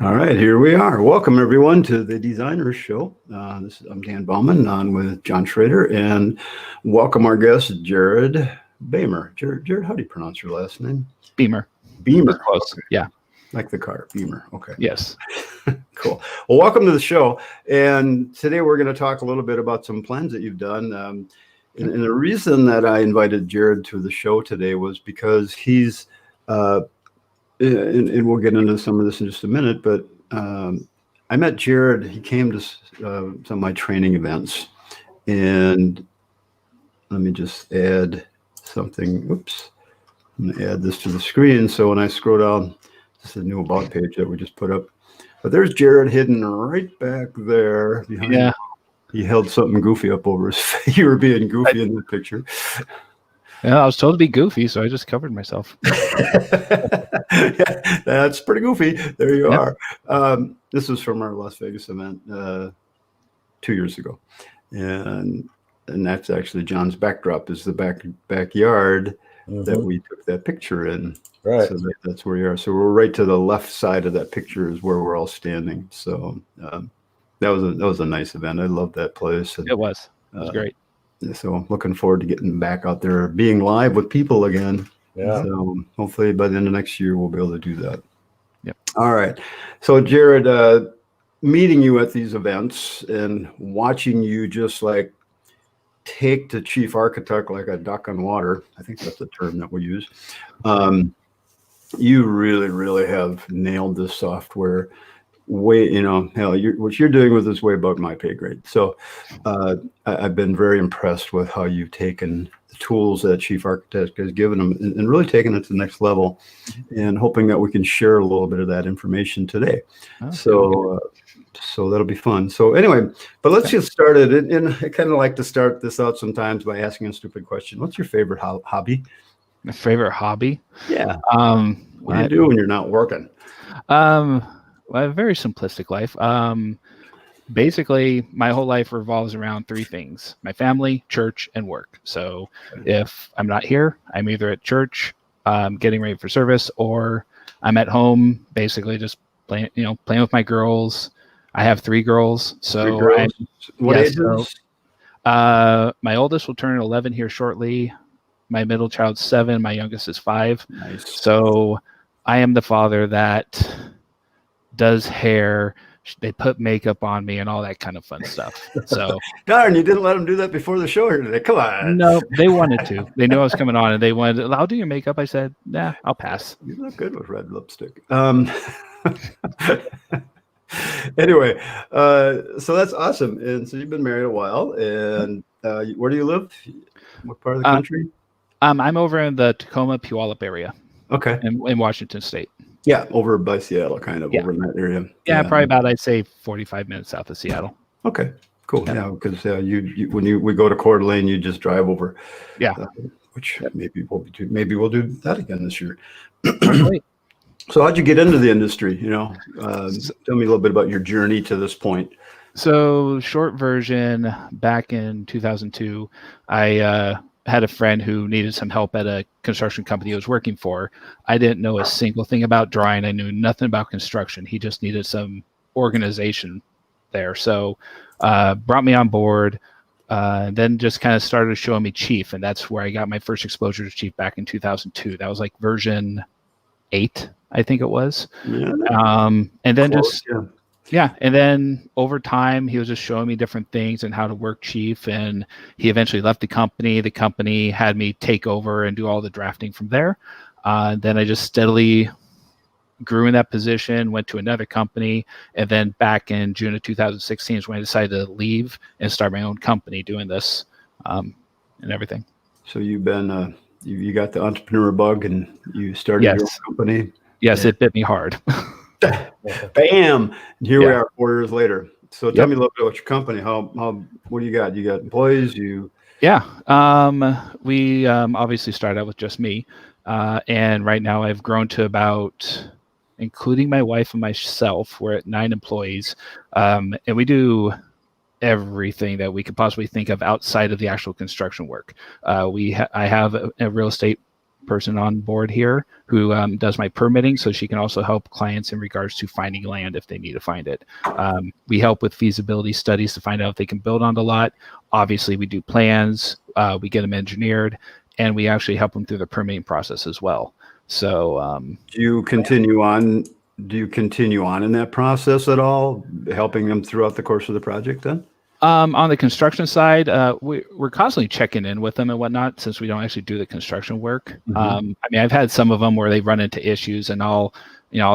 All right, here we are. Welcome everyone to the Designers Show. I'm Dan Baumann, on with John Schrader, and welcome our guest, Jared Baehmer. Jared, how do you pronounce your last name? Baehmer. Baehmer. Close. Okay. Yeah. Like the car, Baehmer. Okay. Yes. Cool. Well, welcome to the show. And today we're going to talk a little bit about some plans that you've done. And the reason that I invited Jared to the show today was because he's and we'll get into some of this in just a minute, but I met Jared. He came to some of my training events, and let me just add something. Oops, I'm going to add this to the screen. So when I scroll down, this is a new about page that we just put up. But there's Jared hidden right back there behind. Yeah. He held something goofy up over his face. You were being goofy in the picture. Yeah, I was told to be goofy, so I just covered myself. Yeah, that's pretty goofy. There you are. This was from our Las Vegas event 2 years ago, and that's actually John's backdrop is the backyard that we took that picture in. Right. So that's where you are. So we're right to the left side of that picture is where we're all standing. So that was a nice event. I loved that place. And, It was great. So I'm looking forward to getting back out there, being live with people again. Yeah. So hopefully by the end of next year, we'll be able to do that. Yep. All right. So Jared, meeting you at these events and watching you just like take the chief architect like a duck on water. I think that's the term that we use. You really, really have nailed this software. Way, hell, what you're doing with this way above my pay grade. So I've been very impressed with how you've taken the tools that Chief Architect has given them and really taken it to the next level, and hoping that we can share a little bit of that information today. Okay. So that'll be fun. So anyway, but let's get started. And I kind of like to start this out sometimes by asking a stupid question. What's your favorite hobby? My favorite hobby? Yeah. What do you do when you're not working? Well, a very simplistic life. Basically, my whole life revolves around three things: my family, church, and work. So if I'm not here, I'm either at church, getting ready for service, or I'm at home, basically just playing with my girls. I have three girls. So what ages? My oldest will turn 11 here shortly. My middle child's 7. My youngest is 5. Nice. So I am the father that does hair, they put makeup on me and all that kind of fun stuff. So darn, you didn't let them do that before the show here today. Come on. No, they wanted to. They knew I was coming on and they wanted, I'll do your makeup. I said, nah, I'll pass. You're not good with red lipstick. Anyway, so that's awesome. And so you've been married a while, and where do you live? What part of the country? I'm over in the Tacoma, Puyallup area. Okay. In Washington State. Yeah, over by Seattle, kind of over in that area. Yeah, probably about, I'd say 45 minutes south of Seattle. Okay, cool. Yeah, because when we go to Coeur d'Alene, you just drive over. Yeah. Which maybe we'll do that again this year. So how'd you get into the industry? Tell me a little bit about your journey to this point. So short version, back in 2002, I had a friend who needed some help at a construction company he was working for. I didn't know a single thing about drawing. I knew nothing about construction. He just needed some organization there. So brought me on board, then just kind of started showing me Chief. And that's where I got my first exposure to Chief back in 2002. That was like version 8, I think it was. Yeah. And then and then over time, he was just showing me different things and how to work Chief. And he eventually left the company. The company had me take over and do all the drafting from there. Then I just steadily grew in that position, went to another company. And then back in June of 2016 is when I decided to leave and start my own company doing this and everything. So you've been, you got the entrepreneur bug and you started your own company? Yes, it bit me hard. Bam! And here we are 4 years later. So tell me a little bit about your company. What do you got? You got employees? Yeah. We obviously started out with just me. And right now I've grown to about, including my wife and myself, we're at 9 employees. And we do everything that we could possibly think of outside of the actual construction work. I have a real estate person on board here who does my permitting, so she can also help clients in regards to finding land if they need to find it. We help with feasibility studies to find out if they can build on the lot. Obviously, we do plans, we get them engineered, and we actually help them through the permitting process as well. So do you continue on? Do you continue on in that process at all, helping them throughout the course of the project then? On the construction side, we're constantly checking in with them and whatnot, since we don't actually do the construction work. I mean, I've had some of them where they run into issues, and I'll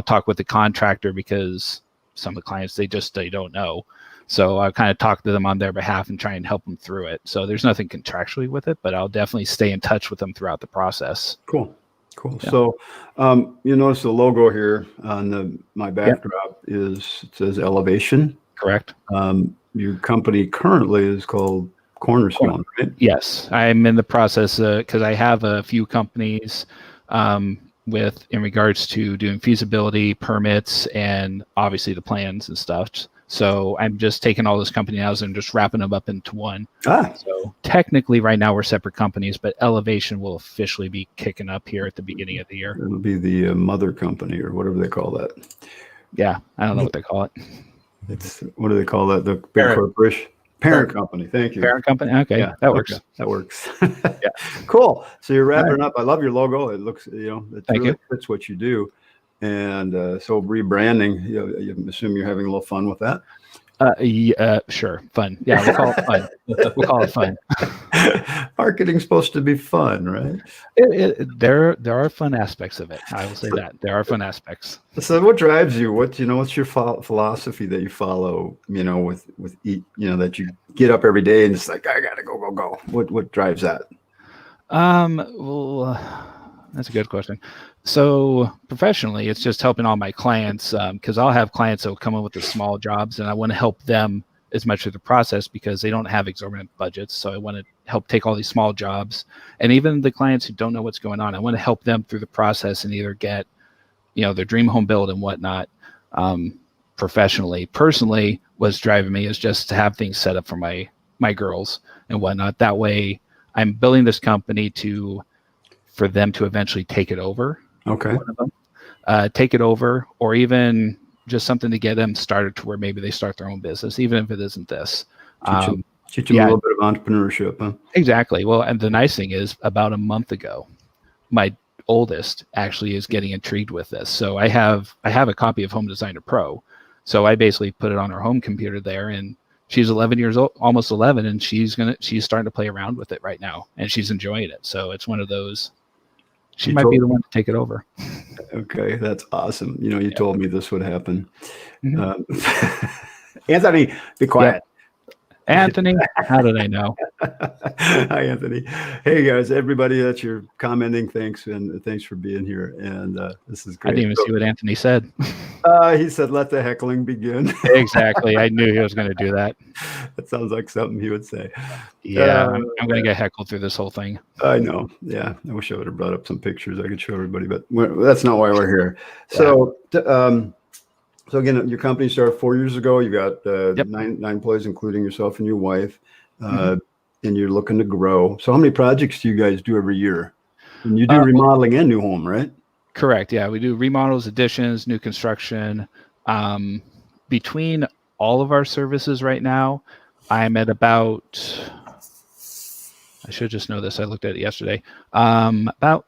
talk with the contractor, because some of the clients, they don't know. So I kind of talk to them on their behalf and try and help them through it. So there's nothing contractually with it, but I'll definitely stay in touch with them throughout the process. Cool. Yeah. So you notice the logo here on my backdrop it says Elevation. Correct. Your company currently is called Cornerstone, right? Yes, I'm in the process because I have a few companies in regards to doing feasibility, permits, and obviously the plans and stuff. So I'm just taking all those companies and just wrapping them up into one. So technically right now we're separate companies, but Elevation will officially be kicking up here at the beginning of the year. It'll be the mother company, or whatever they call that. Yeah, I don't know what they call it. What do they call that? The big corporation? Parent company. Thank you. Parent company. Okay, yeah, that works. That works. Yeah. Cool. So you're wrapping up. I love your logo. It looks, it Thank really you. fits what you do. And so rebranding, you assume you're having a little fun with that? Sure. Fun. Yeah, we'll call it fun. We'll call it fun. Marketing's supposed to be fun, right? There are fun aspects of it. I will say that there are fun aspects. So what drives you? What's your philosophy that you follow, with that you get up every day and it's like, I gotta go. What drives that? Well, that's a good question. So professionally, it's just helping all my clients, because I'll have clients that will come in with the small jobs, and I want to help them as much through the process because they don't have exorbitant budgets. So I want to help take all these small jobs, and even the clients who don't know what's going on, I want to help them through the process and either get, their dream home built and whatnot. Professionally, personally, what's driving me is just to have things set up for my girls and whatnot. That way, I'm building this company for them to eventually take it over. Okay. Take it over, or even just something to get them started to where maybe they start their own business, even if it isn't this. Teach them a little bit of entrepreneurship, huh? Exactly. Well, and the nice thing is, about a month ago, my oldest actually is getting intrigued with this. So I have a copy of Home Designer Pro. So I basically put it on her home computer there, and she's 11 years old, almost 11, and she's starting to play around with it right now, and she's enjoying it. So it's one of those. She might be the one to take it over. Okay, that's awesome. You told me this would happen. Anthony, be quiet. Yeah. Anthony, how did I know? Hi, Anthony. Hey, guys, everybody that you're commenting, thanks, and thanks for being here. And this is great. I didn't even see what Anthony said. He said, let the heckling begin. Exactly. I knew he was going to do that. That sounds like something he would say. Yeah, I'm going to get heckled through this whole thing. I know. Yeah, I wish I would have brought up some pictures I could show everybody, but that's not why we're here. So, so again, your company started 4 years ago. You got nine employees, including yourself and your wife, and you're looking to grow. So how many projects do you guys do every year? And you do remodeling and new home, right? Correct. Yeah, we do remodels, additions, new construction. Between all of our services right now, I'm at about, I should just know this, I looked at it yesterday, about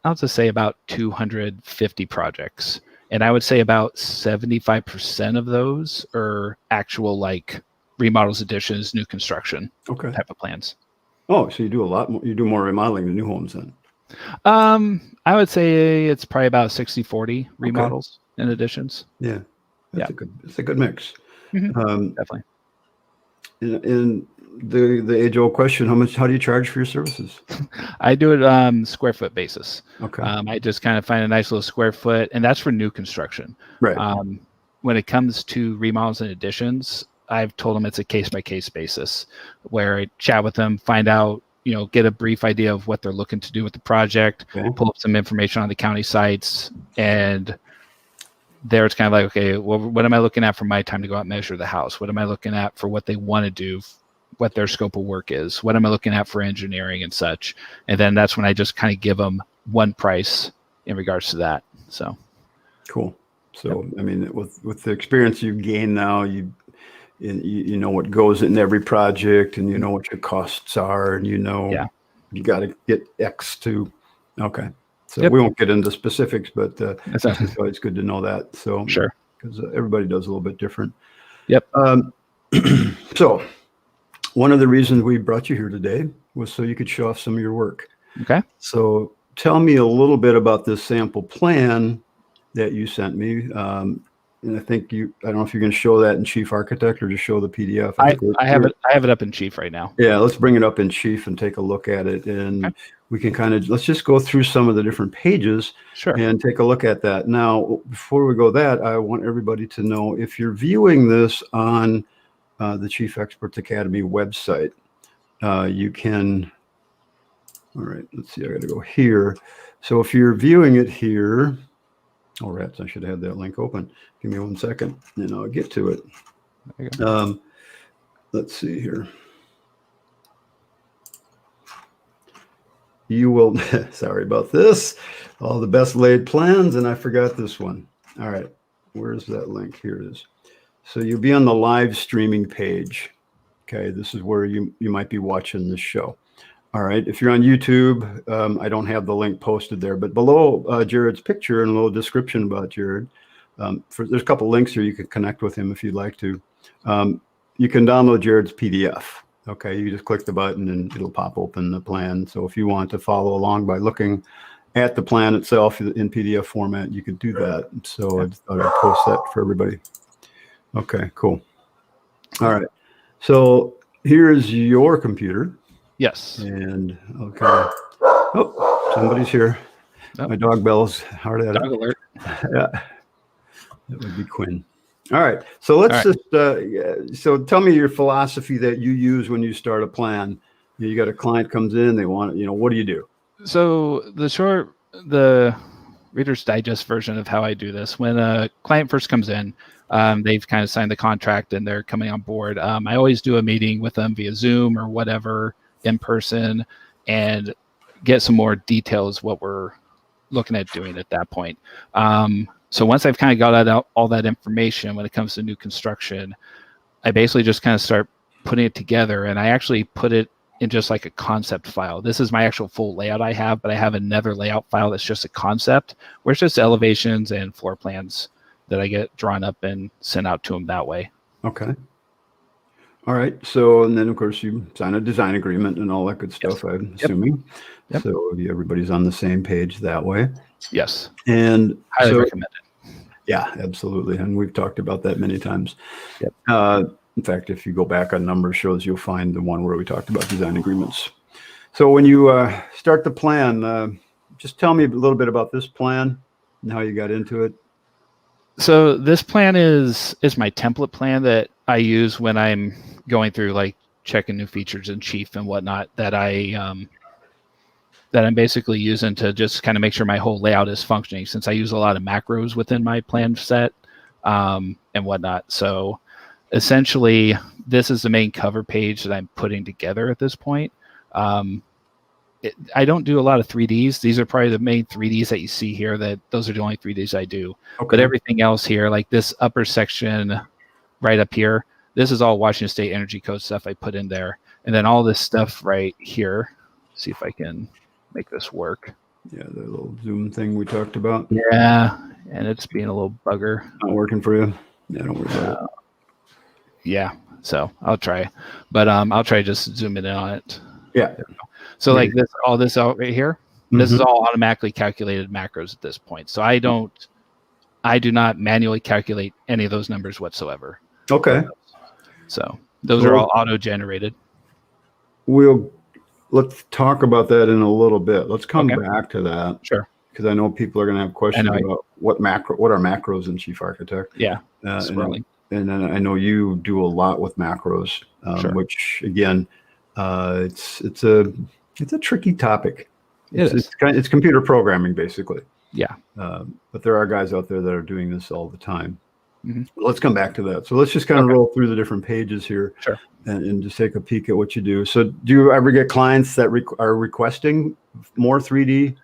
250 projects. And I would say about 75% of those are actual remodels, additions, new construction type of plans. Oh, so you do a lot more, you do more remodeling than new homes then? I would say it's probably about 60-40 remodels and additions. Yeah. That's a good mix. Definitely. And the age-old question, how do you charge for your services? I do it square foot basis. Okay. I just kind of find a nice little square foot, and that's for new construction. Right. When it comes to remodels and additions, I've told them it's a case-by-case basis where I chat with them, find out, get a brief idea of what they're looking to do with the project, pull up some information on the county sites, and there it's kind of like, okay, well, what am I looking at for my time to go out and measure the house? What am I looking at for what they want to do, what their scope of work is? What am I looking at for engineering and such? And then that's when I just kind of give them one price in regards to that. So cool. So, I mean, with the experience you've gained now, you know what goes in every project, and you know what your costs are, and you know you got to get X to. Okay, so we won't get into specifics, but it's always good to know that. So sure, because everybody does a little bit different. Yep. So one of the reasons we brought you here today was so you could show off some of your work. Okay. So tell me a little bit about this sample plan that you sent me. And I think I don't know if you're going to show that in Chief Architect or just show the PDF. I have it up in Chief right now. Yeah, let's bring it up in Chief and take a look at it. And we can let's just go through some of the different pages and take a look at that. Now, before we go that, I want everybody to know if you're viewing this on the Chief Exerts Academy website, you can, all right, let's see, I got to go here. So if you're viewing it here, oh, rats, I should have that link open. Give me 1 second and I'll get to it. There you go. Let's see here. You will, sorry about this, all the best laid plans, and I forgot this one. All right, where's that link? Here it is. So you'll be on the live streaming page. Okay, this is where you might be watching this show. All right, if you're on YouTube, I don't have the link posted there, but below Jared's picture and a little description about Jared, there's a couple links here you can connect with him if you'd like to. You can download Jared's PDF. Okay, you just click the button and it'll pop open the plan. So if you want to follow along by looking at the plan itself in PDF format, you could do that. So I thought I'd post that for everybody. Okay, cool. All right, so here's your computer. Yes. And okay. Oh, somebody's here. Oh. My dog bells hard at it. Dog alert. Yeah, that would be Quinn. All right. So let's just, so tell me your philosophy that you use when you start a plan. You got a client comes in, they want, what do you do? So the Reader's Digest version of how I do this, when a client first comes in, they've kind of signed the contract and they're coming on board. I always do a meeting with them via Zoom or whatever in person and get some more details what we're looking at doing at that point. So once I've kind of got all that information when it comes to new construction, I basically just kind of start putting it together, and I actually put it in just like a concept file. This is my actual full layout I have, but I have another layout file that's just a concept where it's just elevations and floor plans that I get drawn up and sent out to them that way. Okay. All right. So, and then of course you sign a design agreement and all that good stuff, I'm assuming. Yep. So everybody's on the same page that way. Yes. And highly recommend it. Yeah, absolutely. And we've talked about that many times. Yep. In fact, if you go back on number of shows, you'll find the one where we talked about design agreements. So when you start the plan, just tell me a little bit about this plan and how you got into it. So this plan is my template plan that I use when I'm going through like checking new features in Chief and whatnot that I'm basically using to just kind of make sure my whole layout is functioning, since I use a lot of macros within my plan set and whatnot. So essentially, this is the main cover page that I'm putting together at this point. I don't do a lot of 3Ds. These are probably the main 3Ds that you see here. Those are the only 3Ds I do. Okay. But everything else here, like this upper section right up here, this is all Washington State Energy Code stuff I put in there. And then all this stuff right here, see if I can make this work. Yeah, the little Zoom thing we talked about. Yeah, and it's being a little bugger. Not working for you? Yeah, don't worry about it. Yeah, so I'll try. But I'll try just zooming in on it. Yeah. So like this, all this out right here, this is all automatically calculated macros at this point. So I do not manually calculate any of those numbers whatsoever. Okay. So those are all auto-generated. Let's talk about that in a little bit. Let's come back to that. Sure. Because I know people are going to have questions about what are macros in Chief Architect. Yeah. And then I know you do a lot with macros, which again, it's a tricky topic. It's computer programming basically. Yeah. But there are guys out there that are doing this all the time. Let's come back to that. So let's just kind of roll through the different pages here and just take a peek at what you do. So do you ever get clients that are requesting more 3D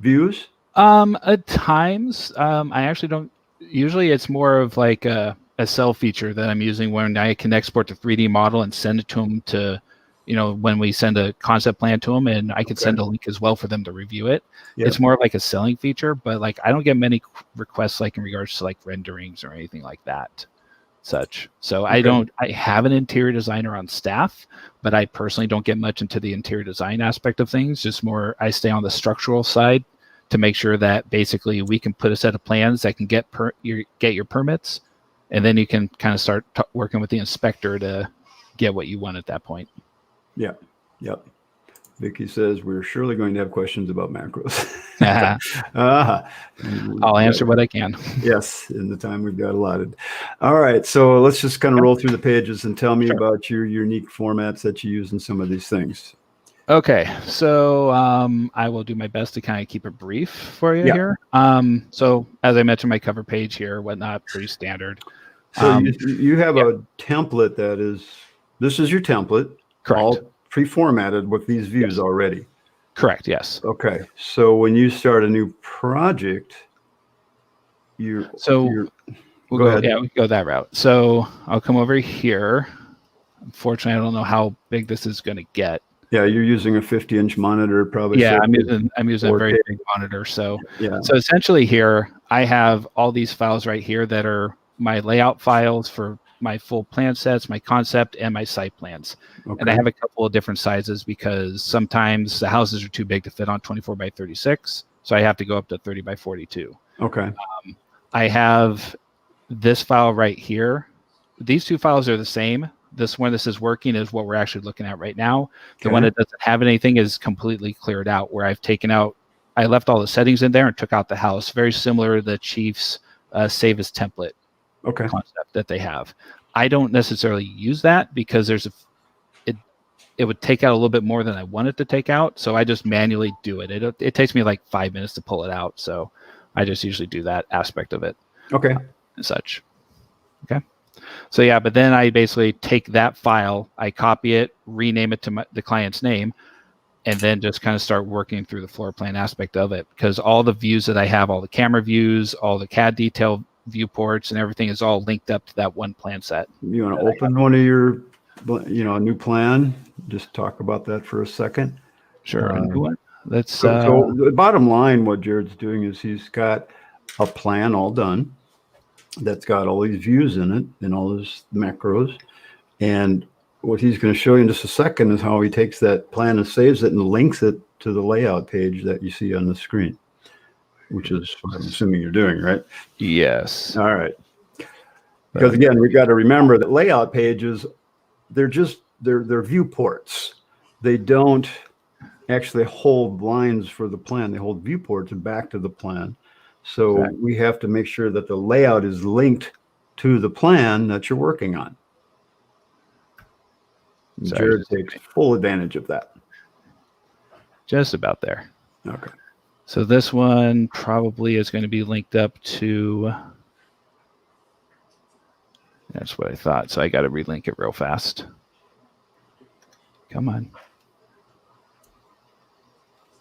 views? At times, I actually don't. Usually, it's more of like a cell feature that I'm using when I can export the 3D model and send it to them to, when we send a concept plan to them, and I can send a link as well for them to review it. Yeah. It's more of like a selling feature, but like I don't get many requests like in regards to like renderings or anything like that. Such. So I have an interior designer on staff, but I personally don't get much into the interior design aspect of things. Just more, I stay on the structural side to make sure that basically we can put a set of plans that can get your permits, and then you can kind of start working with the inspector to get what you want at that point. Yeah. Yep. Vicky says we're surely going to have questions about macros. I'll answer what I can. Yes, in the time we've got allotted. All right, so let's just kind of roll through the pages and tell me about your unique formats that you use in some of these things. Okay, so I will do my best to kind of keep it brief for you here. So as I mentioned, my cover page here, whatnot, pretty standard. So you have a template that is, this is your template. Correct. All pre-formatted with these views already. Correct, yes. Okay, so when you start a new project, we'll go ahead. Yeah, we can go that route. So I'll come over here. Unfortunately, I don't know how big this is going to get. Yeah, you're using a 50-inch monitor, probably. Yeah, I'm using a very big monitor. So yeah. So essentially here, I have all these files right here that are my layout files for my full plan sets, my concept, and my site plans. Okay. And I have a couple of different sizes because sometimes the houses are too big to fit on 24 by 36. So I have to go up to 30 by 42. Okay. I have this file right here. These two files are the same. This one, this is working, is what we're actually looking at right now. The one that doesn't have anything is completely cleared out, where I've taken out, I left all the settings in there and took out the house. Very similar to the Chief's save as template concept that they have. I don't necessarily use that because it would take out a little bit more than I want it to take out. So I just manually do it. It takes me like 5 minutes to pull it out. So I just usually do that aspect of it. Okay. And such. Okay. So yeah, but then I basically take that file, I copy it, rename it to the client's name, and then just kind of start working through the floor plan aspect of it, because all the views that I have, all the camera views, all the CAD detail viewports and everything is all linked up to that one plan set. You want to open one of your, a new plan? Just talk about that for a second. Sure. Let's. So the bottom line, what Jared's doing is he's got a plan all done that's got all these views in it and all those macros. And what he's going to show you in just a second is how he takes that plan and saves it and links it to the layout page that you see on the screen, which is what I'm assuming you're doing, right? Yes. All right. Because again, we've got to remember that layout pages, they're viewports. They don't actually hold lines for the plan. They hold viewports back to the plan. So we have to make sure that the layout is linked to the plan that you're working on. Jared takes full advantage of that. Just about there. Okay. So this one probably is going to be linked up to, that's what I thought. So I got to relink it real fast. Come on.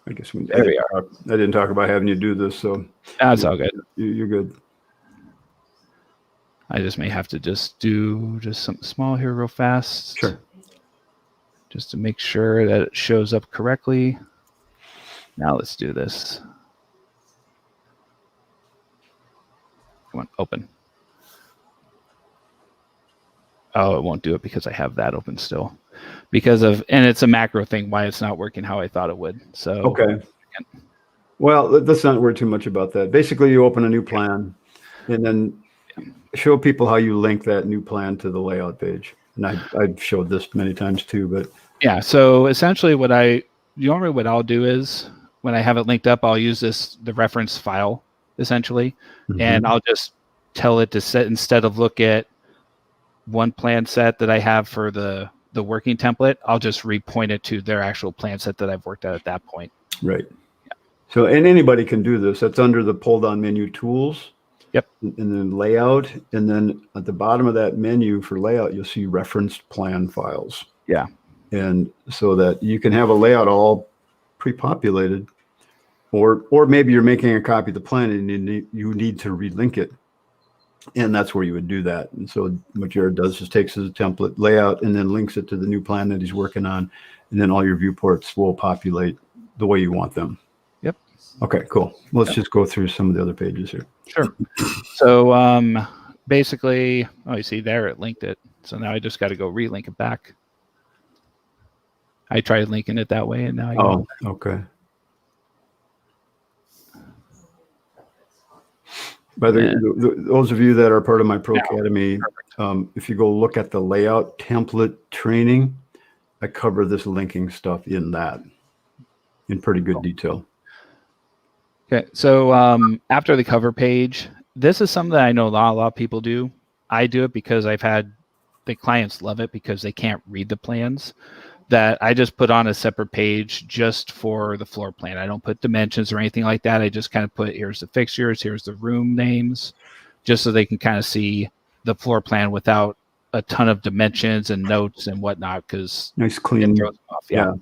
I guess I didn't talk about having you do this, so that's all good. You're good. I just may have to just do something small here real fast. Sure. Just to make sure that it shows up correctly. Now let's do this. Come on, open. Oh, it won't do it because I have that open still. And it's a macro thing why it's not working how I thought it would. So okay. Well, let's not worry too much about that. Basically, you open a new plan and then show people how you link that new plan to the layout page. And I've showed this many times too, but yeah. So essentially what I'll do is when I have it linked up, I'll use the reference file essentially, and I'll just tell it to set, instead of look at one plan set that I have for the working template, I'll just repoint it to their actual plan set that I've worked at that point. Right. Yeah. So, and anybody can do this. That's under the pull down menu tools. Yep. And then layout. And then at the bottom of that menu for layout, you'll see referenced plan files. Yeah. And so that you can have a layout all pre-populated or maybe you're making a copy of the plan and you need to relink it. And that's where you would do that. And so what Jared does is takes his template layout and then links it to the new plan that he's working on. And then all your viewports will populate the way you want them. Yep. Okay, cool. Let's just go through some of the other pages here. Sure. So basically, you see there it linked it. So now I just got to go relink it back. I tried linking it that way, and now I go. Oh, okay. By those of you that are part of my Pro Academy, if you go look at the layout template training, I cover this linking stuff in that in pretty good detail. Okay, so after the cover page, this is something that I know a lot of people do. I do it because I've had the clients love it because they can't read the plans. That I just put on a separate page just for the floor plan. I don't put dimensions or anything like that. I just kind of put, here's the fixtures, here's the room names, just so they can kind of see the floor plan without a ton of dimensions and notes and whatnot, because nice clean. it throws them off. Yeah.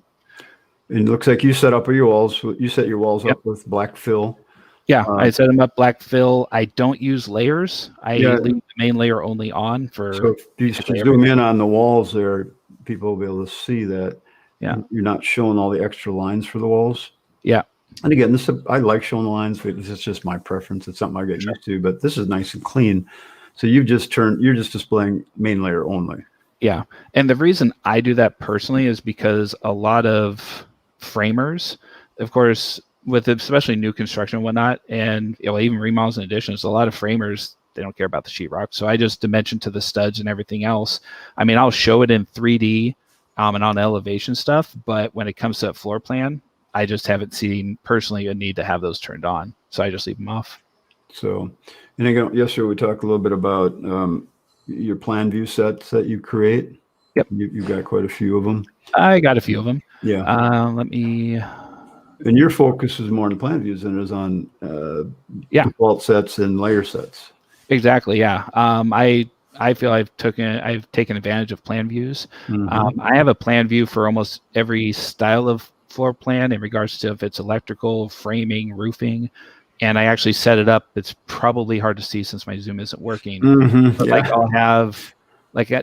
And it looks like you set up your walls. You set your walls up with black fill. Yeah, I set them up black fill. I don't use layers. I leave the main layer only on for. So if you zoom in on the walls there, people will be able to see that you're not showing all the extra lines for the walls. Yeah. And again, I like showing the lines, but this is just my preference. It's something I get used to, but this is nice and clean. So you're just displaying main layer only. Yeah. And the reason I do that personally is because a lot of framers, of course, with especially new construction and whatnot, and even remodels and additions, a lot of framers, they don't care about the sheetrock. So I just dimension to the studs and everything else. I mean, I'll show it in 3D and on elevation stuff, but when it comes to that floor plan, I just haven't seen personally a need to have those turned on. So I just leave them off. So, and again, yesterday we talked a little bit about your plan view sets that you create. Yep. You've got quite a few of them. I got a few of them. Yeah. Let me. And your focus is more on plan views than it is on default sets and layer sets. Exactly. Yeah. I feel I've taken advantage of plan views. Mm-hmm. I have a plan view for almost every style of floor plan in regards to if it's electrical, framing, roofing, and I actually set it up. It's probably hard to see since my Zoom isn't working. Mm-hmm. But I'll have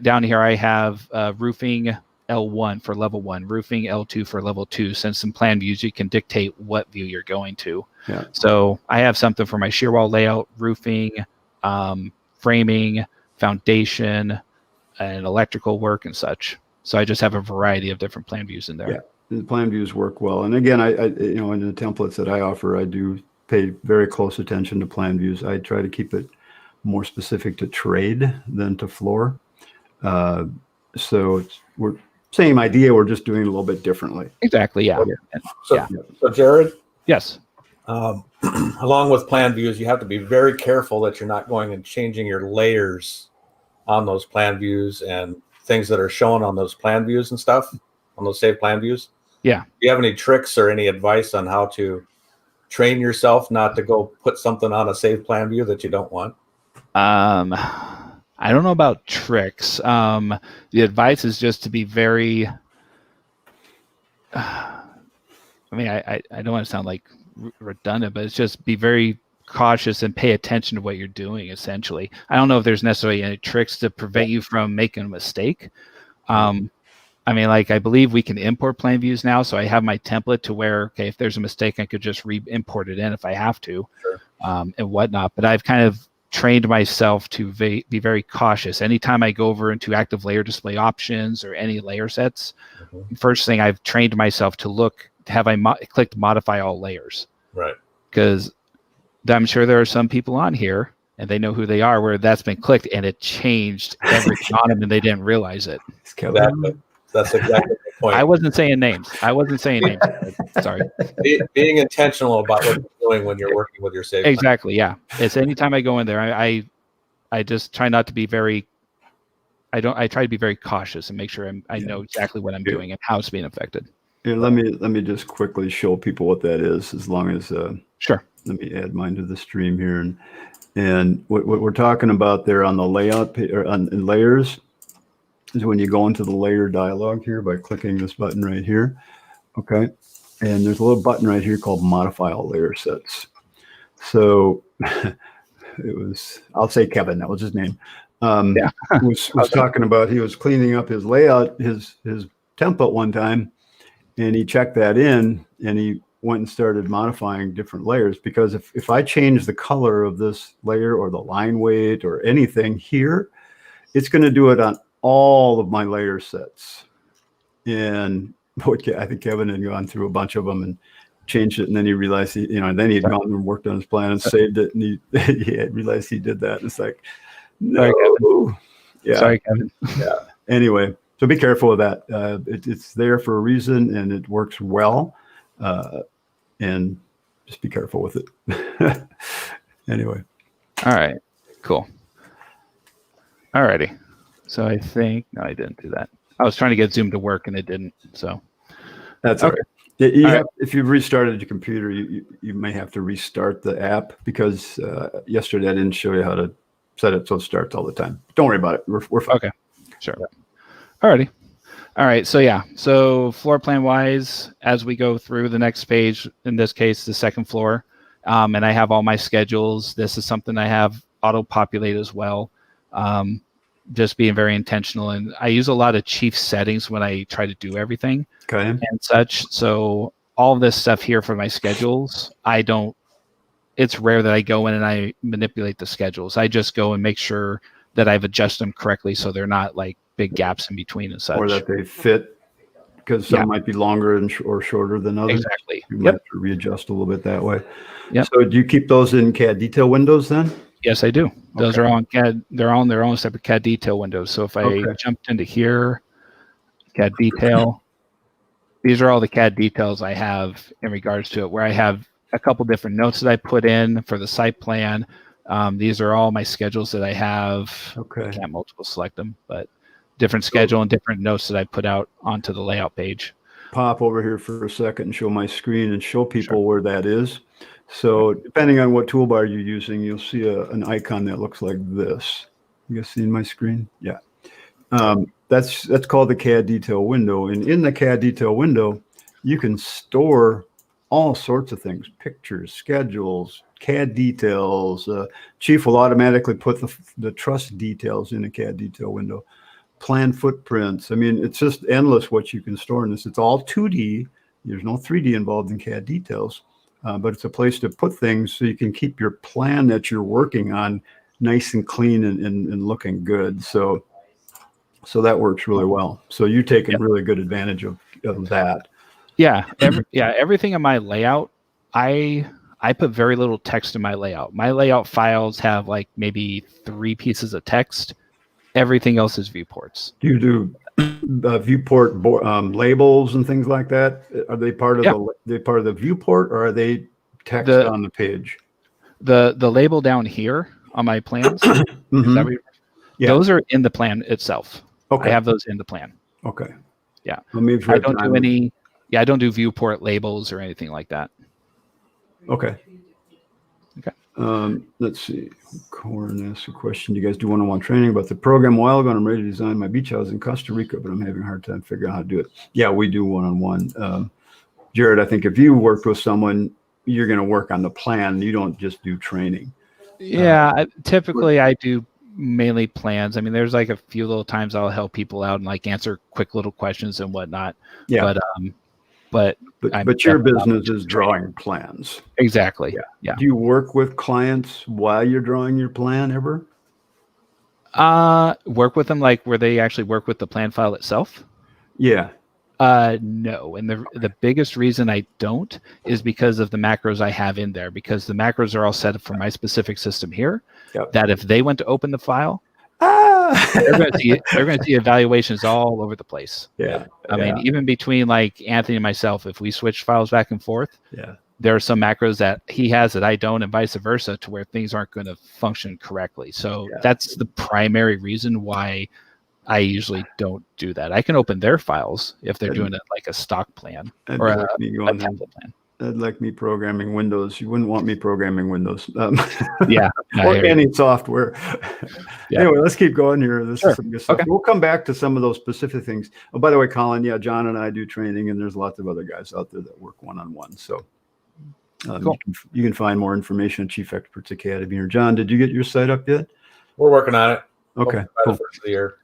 down here I have roofing L1 for level 1, roofing L2 for level 2. Since some plan views, you can dictate what view you're going to. Yeah. So I have something for my shear wall layout, roofing, framing, foundation, and electrical work and such. So I just have a variety of different plan views in there. Yeah, the plan views work well. And again, I in the templates that I offer, I do pay very close attention to plan views. I try to keep it more specific to trade than to floor. So we're same idea. We're just doing it a little bit differently. Exactly. Yeah. So Jared. Yes. Along with plan views, you have to be very careful that you're not going and changing your layers on those plan views and things that are shown on those plan views and stuff, on those saved plan views. Yeah. Do you have any tricks or any advice on how to train yourself not to go put something on a saved plan view that you don't want? I don't know about tricks. The advice is just to be very, I don't want to sound like redundant, but it's just be very cautious and pay attention to what you're doing, essentially. I don't know if there's necessarily any tricks to prevent you from making a mistake. I believe we can import plan views now, so I have my template to where, okay, if there's a mistake, I could just re-import it in if I have to, and whatnot. But I've kind of trained myself to be very cautious. Anytime I go over into active layer display options or any layer sets, first thing I've trained myself to look, have I clicked modify all layers? Right. Because I'm sure there are some people on here and they know who they are where that's been clicked and it changed everything on them and they didn't realize it. Exactly. That's exactly the point. I wasn't saying names. Sorry. Being intentional about what you're doing when you're working with your save. Exactly. Yeah. It's anytime I go in there, I just try not to be very, I try to be very cautious and make sure I know exactly what I'm doing and how it's being affected. Here, let me just quickly show people what that is, as long as sure. Let me add mine to the stream here, and what we're talking about there on the layout or on layers is when you go into the layer dialog here by clicking this button right here. Okay, and there's a little button right here called Modify All Layer Sets. So it was, I'll say Kevin, that was his name. Was Okay. talking about, he was cleaning up his layout, his template one time, and he checked that in, and he went and started modifying different layers, because if I change the color of this layer or the line weight or anything here, it's going to do it on all of my layer sets. And I think Kevin had gone through a bunch of them and changed it, and then he realized then he had gone and worked on his plan and saved it, and he had realized he did that. And it's like, no. Sorry, Kevin. Yeah. Sorry, Kevin. Yeah. Anyway, so be careful of that. It's there for a reason, and it works well. And just be careful with it. Anyway. All right. Cool. All righty. So I think, no, I didn't do that. I was trying to get Zoom to work and it didn't. So that's okay. All right. If you've restarted your computer, you may have to restart the app, because yesterday I didn't show you how to set it so it starts all the time. Don't worry about it. We're fine. Okay. Sure. Yeah. All righty. All right. So yeah. So floor plan wise, as we go through the next page, in this case, the second floor, and I have all my schedules. This is something I have auto-populate as well. Just being very intentional, and I use a lot of chief settings when I try to do everything and such. So all this stuff here for my schedules, it's rare that I go in and I manipulate the schedules. I just go and make sure that I've adjusted them correctly, so they're not like big gaps in between and such. Or that they fit, because some might be longer or shorter than others. Exactly. You might have to readjust a little bit that way. Yep. So do you keep those in CAD detail windows then? Yes, I do. Those are on CAD. They're on their own separate CAD detail windows. So if I jumped into here, CAD detail, these are all the CAD details I have in regards to it, where I have a couple different notes that I put in for the site plan. These are all my schedules that I have. Okay. I can't multiple select them, but different schedule and different notes that I put out onto the layout page. Pop over here for a second and show my screen and show people where that is. So depending on what toolbar you're using, you'll see an icon that looks like this. You guys see my screen? Yeah. That's called the CAD detail window. And in the CAD detail window, you can store all sorts of things: pictures, schedules, CAD details. Chief will automatically put the truss details in a CAD detail window. Plan footprints. I mean, it's just endless what you can store in this. It's all 2D. There's no 3D involved in CAD details. But it's a place to put things so you can keep your plan that you're working on nice and clean and looking good. So that works really well. So you're taking really good advantage of that. Yeah. Everything in my layout, I put very little text in my layout. My layout files have like maybe 3 pieces of text. Everything else is viewports. Do you do viewport labels and things like that? Are they part of the viewport, or are they text on the page? The label down here on my plans, those are in the plan itself. Okay. I have those in the plan. Okay. Yeah. I don't do any. Yeah, I don't do viewport labels or anything like that. Okay. Okay. Let's see. Corin asked a question. You guys do one-on-one training about the program a while ago, and I'm ready to design my beach house in Costa Rica, but I'm having a hard time figuring out how to do it. Yeah, we do one-on-one. Jared, I think if you worked with someone, you're going to work on the plan. You don't just do training. Yeah, typically I do mainly plans. I mean, there's like a few little times I'll help people out and like answer quick little questions and whatnot. Yeah. But your business is drawing plans. Exactly. Yeah. Do you work with clients while you're drawing your plan ever? Work with them like where they actually work with the plan file itself? Yeah. No. And the biggest reason I don't is because of the macros I have in there, because the macros are all set up for my specific system here. Yep. That if they went to open the file, they're going to see evaluations all over the place. Yeah. I mean, even between like Anthony and myself, if we switch files back and forth, there are some macros that he has that I don't, and vice versa, to where things aren't going to function correctly. So that's the primary reason why I usually don't do that. I can open their files if they're doing it like a stock plan or a template plan. like me programming Windows. You wouldn't want me programming Windows. Yeah. Or any software. Yeah. Anyway, let's keep going here. This Sure. is some good stuff. Okay. We'll come back to some of those specific things. Oh, by the way, Colin, yeah, John and I do training, and there's lots of other guys out there that work one-on-one. So Cool. you can find more information at Chief Experts Academy. Or John, did you get your site up yet? We're working on it. Okay. By Cool. the first of the year.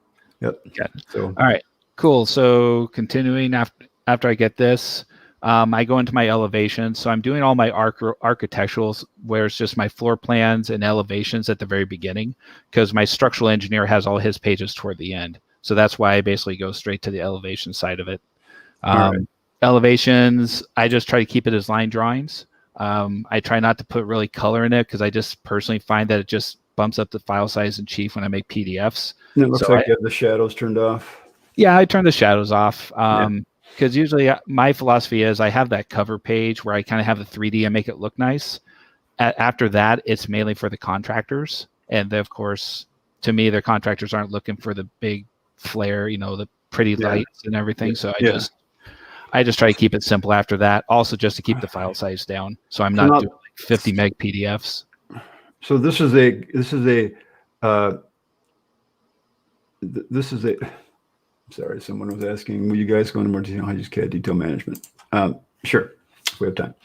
Yep. Okay. So All right, cool. So continuing after I get this, I go into my elevations. So I'm doing all my architecturals where it's just my floor plans and elevations at the very beginning, because my structural engineer has all his pages toward the end. So that's why I basically go straight to the elevation side of it. right. Elevations, I just try to keep it as line drawings. I try not to put really color in it because I just personally find that it just bumps up the file size in Chief when I make PDFs. And it looks So like you have the shadows turned off. Yeah, I turn the shadows off because usually my philosophy is I have that cover page where I kind of have the 3D and make it look nice. After that, it's mainly for the contractors. And of course, to me, their contractors aren't looking for the big flare, the pretty lights and everything. So I just try to keep it simple after that. Also, just to keep the file size down, so I'm not doing like 50 meg PDFs. So this is a sorry, someone was asking, will you guys go into more detail how to use CAD detail management? Sure, if we have time.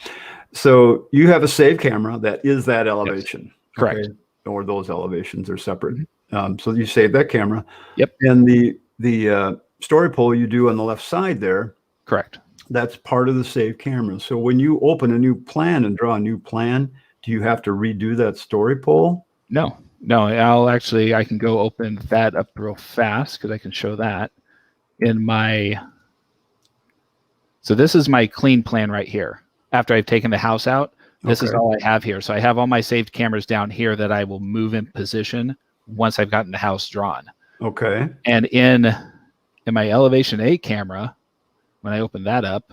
So you have a save camera that is that elevation. Yes. Correct. Okay? Or those elevations are separate. So you save that camera. Yep. And the story pole you do on the left side there. Correct. That's part of the save camera. So when you open a new plan and draw a new plan, do you have to redo that story pole? No. I can go open that up real fast because I can show that in my. So this is my clean plan right here. After I've taken the house out, this is all I have here. So I have all my saved cameras down here that I will move in position once I've gotten the house drawn. Okay. And in my elevation A camera, when I open that up,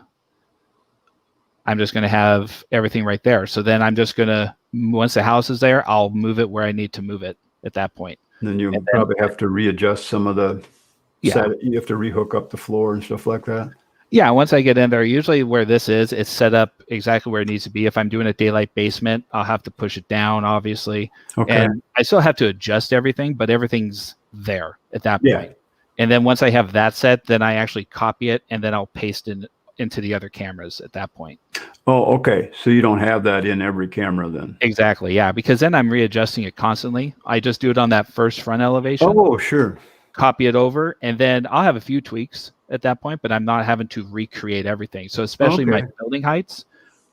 I'm just going to have everything right there. So then I'm just going to, once the house is there, I'll move it where I need to move it at that point. Then you probably have to readjust some of the, you have to rehook up the floor and stuff like that. Yeah, once I get in there, usually where this is, it's set up exactly where it needs to be. If I'm doing a daylight basement, I'll have to push it down, obviously. Okay. And I still have to adjust everything, but everything's there at that point. Yeah. And then once I have that set, then I actually copy it, and then I'll paste it into the other cameras at that point. Oh, okay. So you don't have that in every camera then? Exactly, yeah, because then I'm readjusting it constantly. I just do it on that first front elevation. Oh, sure. Copy it over, and then I'll have a few tweaks at that point, but I'm not having to recreate everything. So especially my building heights,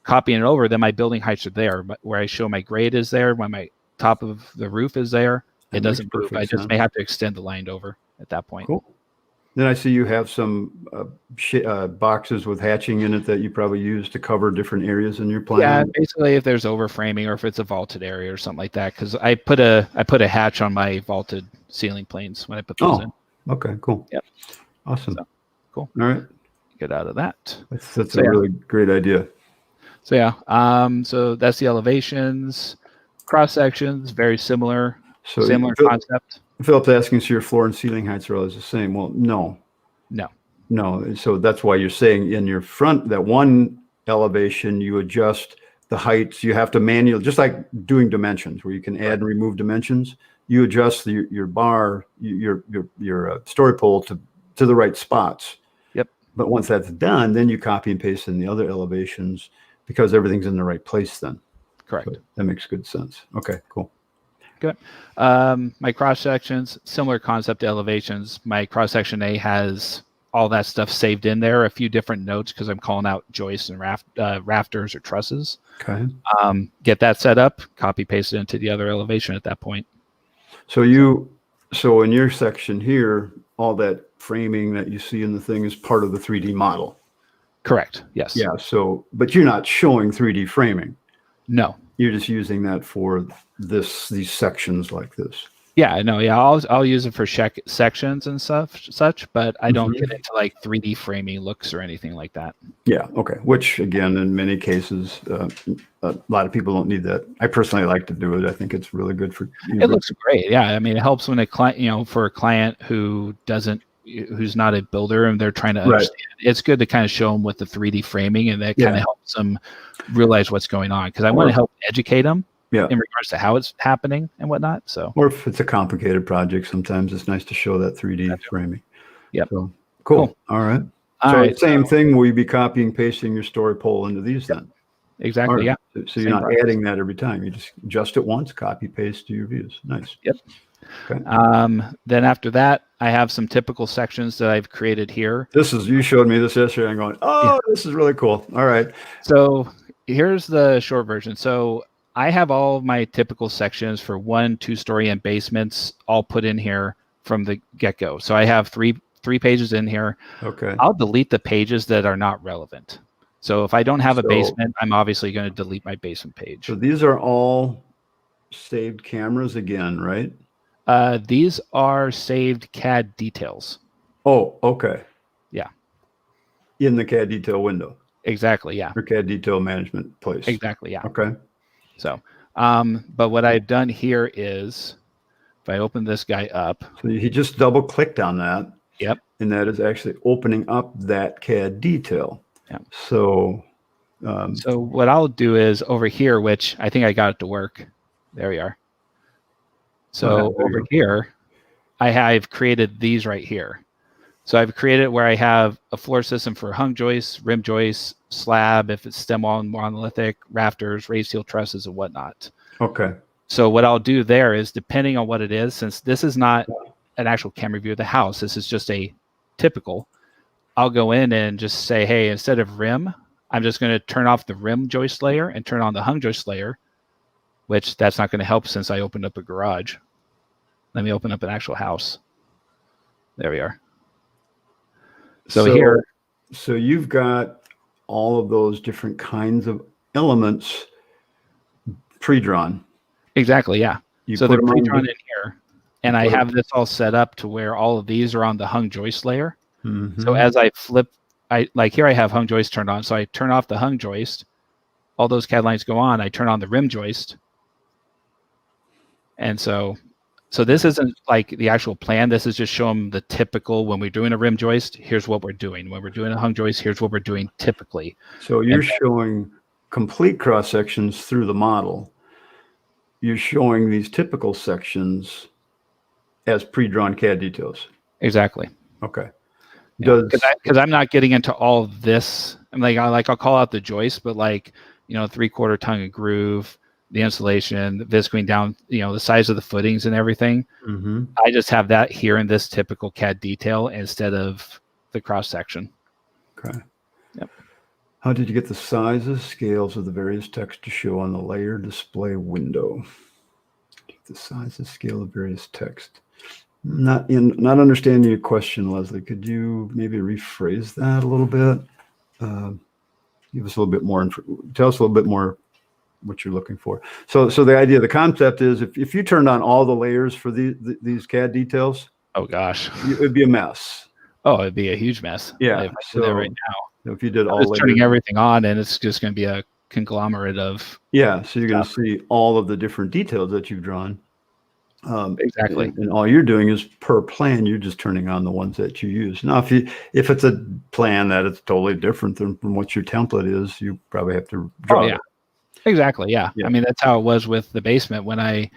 copying it over, then my building heights are there, but where I show my grade is there, when my top of the roof is there, it doesn't move. I just may have to extend the line over at that point. Cool. Then I see you have some boxes with hatching in it that you probably use to cover different areas in your plan. Yeah, basically if there's overframing or if it's a vaulted area or something like that, because I put a hatch on my vaulted ceiling planes when I put those in. Okay, cool. Yep. Awesome. So, cool. All right. Get out of that. That's a really great idea. So yeah, so that's the elevations, cross sections, very similar, similar concept. Philip's asking, so your floor and ceiling heights are always the same. Well, no. So that's why you're saying in your front, that one elevation, you adjust the heights. You have to manually, just like doing dimensions, where you can add and remove dimensions. You adjust your bar, your story pole to the right spots. Yep. But once that's done, then you copy and paste in the other elevations because everything's in the right place then. Correct. So that makes good sense. Okay, cool. Good. My cross sections, similar concept to elevations. My cross section A has all that stuff saved in there, a few different notes because I'm calling out joists and rafters or trusses. Okay. Get that set up, copy paste it into the other elevation at that point. So in your section here, all that framing that you see in the thing is part of the 3D model. Correct. Yes. Yeah. So, but you're not showing 3D framing. No. You're just using that for these sections like this. Yeah, I know. Yeah, I'll use it for sections and such, but I don't get into like 3D framing looks or anything like that. Yeah. Okay. Which again, in many cases, a lot of people don't need that. I personally like to do it. I think it's really good for. It looks great. Yeah. I mean, it helps when a client, for a client who doesn't who's not a builder and they're trying to Right. understand, it's good to kind of show them with the 3D framing, and that kind of helps them realize what's going on. Because I want to help educate them in regards to how it's happening and whatnot. So, or if it's a complicated project, sometimes it's nice to show that 3D framing. Yep. So, cool. All right. So same thing. Will you be copying, pasting your story poll into these then? Exactly. Right. Yeah. So you're not adding that every time. You just adjust it once, copy, paste to your views. Nice. Yep. Okay. Then after that, I have some typical sections that I've created here. You showed me this yesterday. I'm going, this is really cool. All right. So here's the short version. So I have all of my typical sections for 1, 2-story and basements all put in here from the get-go. So I have three pages in here. Okay. I'll delete the pages that are not relevant. So if I don't have a basement, I'm obviously going to delete my basement page. So these are all saved cameras again, right? These are saved CAD details. Oh, okay. Yeah. In the CAD detail window. Exactly. Yeah. Or CAD detail management place. Exactly. Yeah. Okay. So, but what I've done here is, if I open this guy up. So he just double clicked on that. Yep. And that is actually opening up that CAD detail. Yeah. So, so what I'll do is over here, which I think I got it to work. There we are. So over here, I've created these right here. So I've created where I have a floor system for hung joists, rim joists, slab, if it's stem wall and monolithic, rafters, raised steel trusses, and whatnot. Okay. So what I'll do there is, depending on what it is, since this is not an actual camera view of the house, this is just a typical, I'll go in and just say, hey, instead of rim, I'm just going to turn off the rim joist layer and turn on the hung joist layer, which that's not going to help since I opened up a garage. Let me open up an actual house. There we are. So here. So you've got all of those different kinds of elements pre-drawn. Exactly, yeah. So they're pre-drawn in here. And I have this all set up to where all of these are on the hung joist layer. Mm-hmm. So as I flip, like here I have hung joist turned on. So I turn off the hung joist. All those CAD lines go on. I turn on the rim joist. And so this isn't like the actual plan. This is just showing the typical, when we're doing a rim joist, here's what we're doing. When we're doing a hung joist, here's what we're doing typically. So you're showing complete cross sections through the model. You're showing these typical sections as pre-drawn CAD details. Exactly. Okay. Because I'm not getting into all of this. I'm I'll call out the joist, but 3/4 tongue of groove, the insulation, the visqueen down, the size of the footings and everything. Mm-hmm. I just have that here in this typical CAD detail instead of the cross section. Okay. Yep. How did you get the sizes, scales of the various text to show on the layer display window? The size and scale of various text. Not understanding your question, Leslie. Could you maybe rephrase that a little bit? Give us a little bit more. Tell us a little bit more what you're looking for. So the idea, the concept is, if you turned on all the layers for these CAD details, oh gosh, it would be a mess. Oh, it'd be a huge mess. Yeah. If I did that right now, if you did all layers, turning everything on, and it's just going to be a conglomerate of. Yeah. So you're going to see all of the different details that you've drawn. Exactly. And all you're doing is per plan, you're just turning on the ones that you use. Now, if it's a plan that it's totally different than from what your template is, you probably have to draw it. Exactly. Yeah. I mean, that's how it was with the basement. When I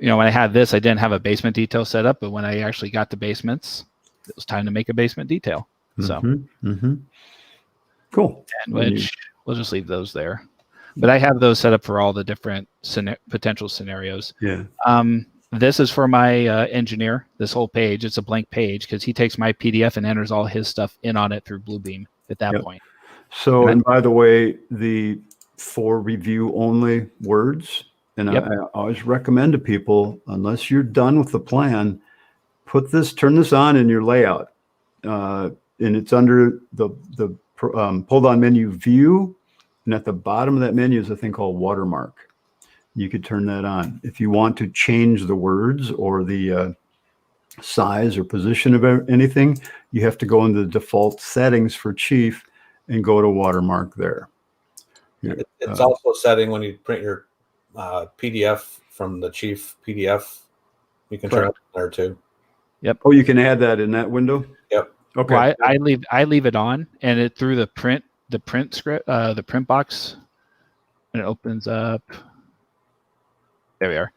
had this, I didn't have a basement detail set up, but when I actually got the basements, it was time to make a basement detail. So, cool. And we'll just leave those there. But I have those set up for all the different potential scenarios. Yeah. This is for my engineer. This whole page, it's a blank page because he takes my PDF and enters all his stuff in on it through Bluebeam at that point. So, and by the way, the for review only words, and I always recommend to people, unless you're done with the plan, turn this on in your layout, and it's under the pull down menu view, and at the bottom of that menu is a thing called Watermark. You could turn that on. If you want to change the words or the size or position of anything, you have to go into the default settings for Chief and go to Watermark there. It's also a setting when you print your PDF from the Chief PDF. You can turn it there too. Yep. Oh, you can add that in that window? Yep. Okay. Well, I leave it on, and it through the print script, the print box, and it opens up. There we are.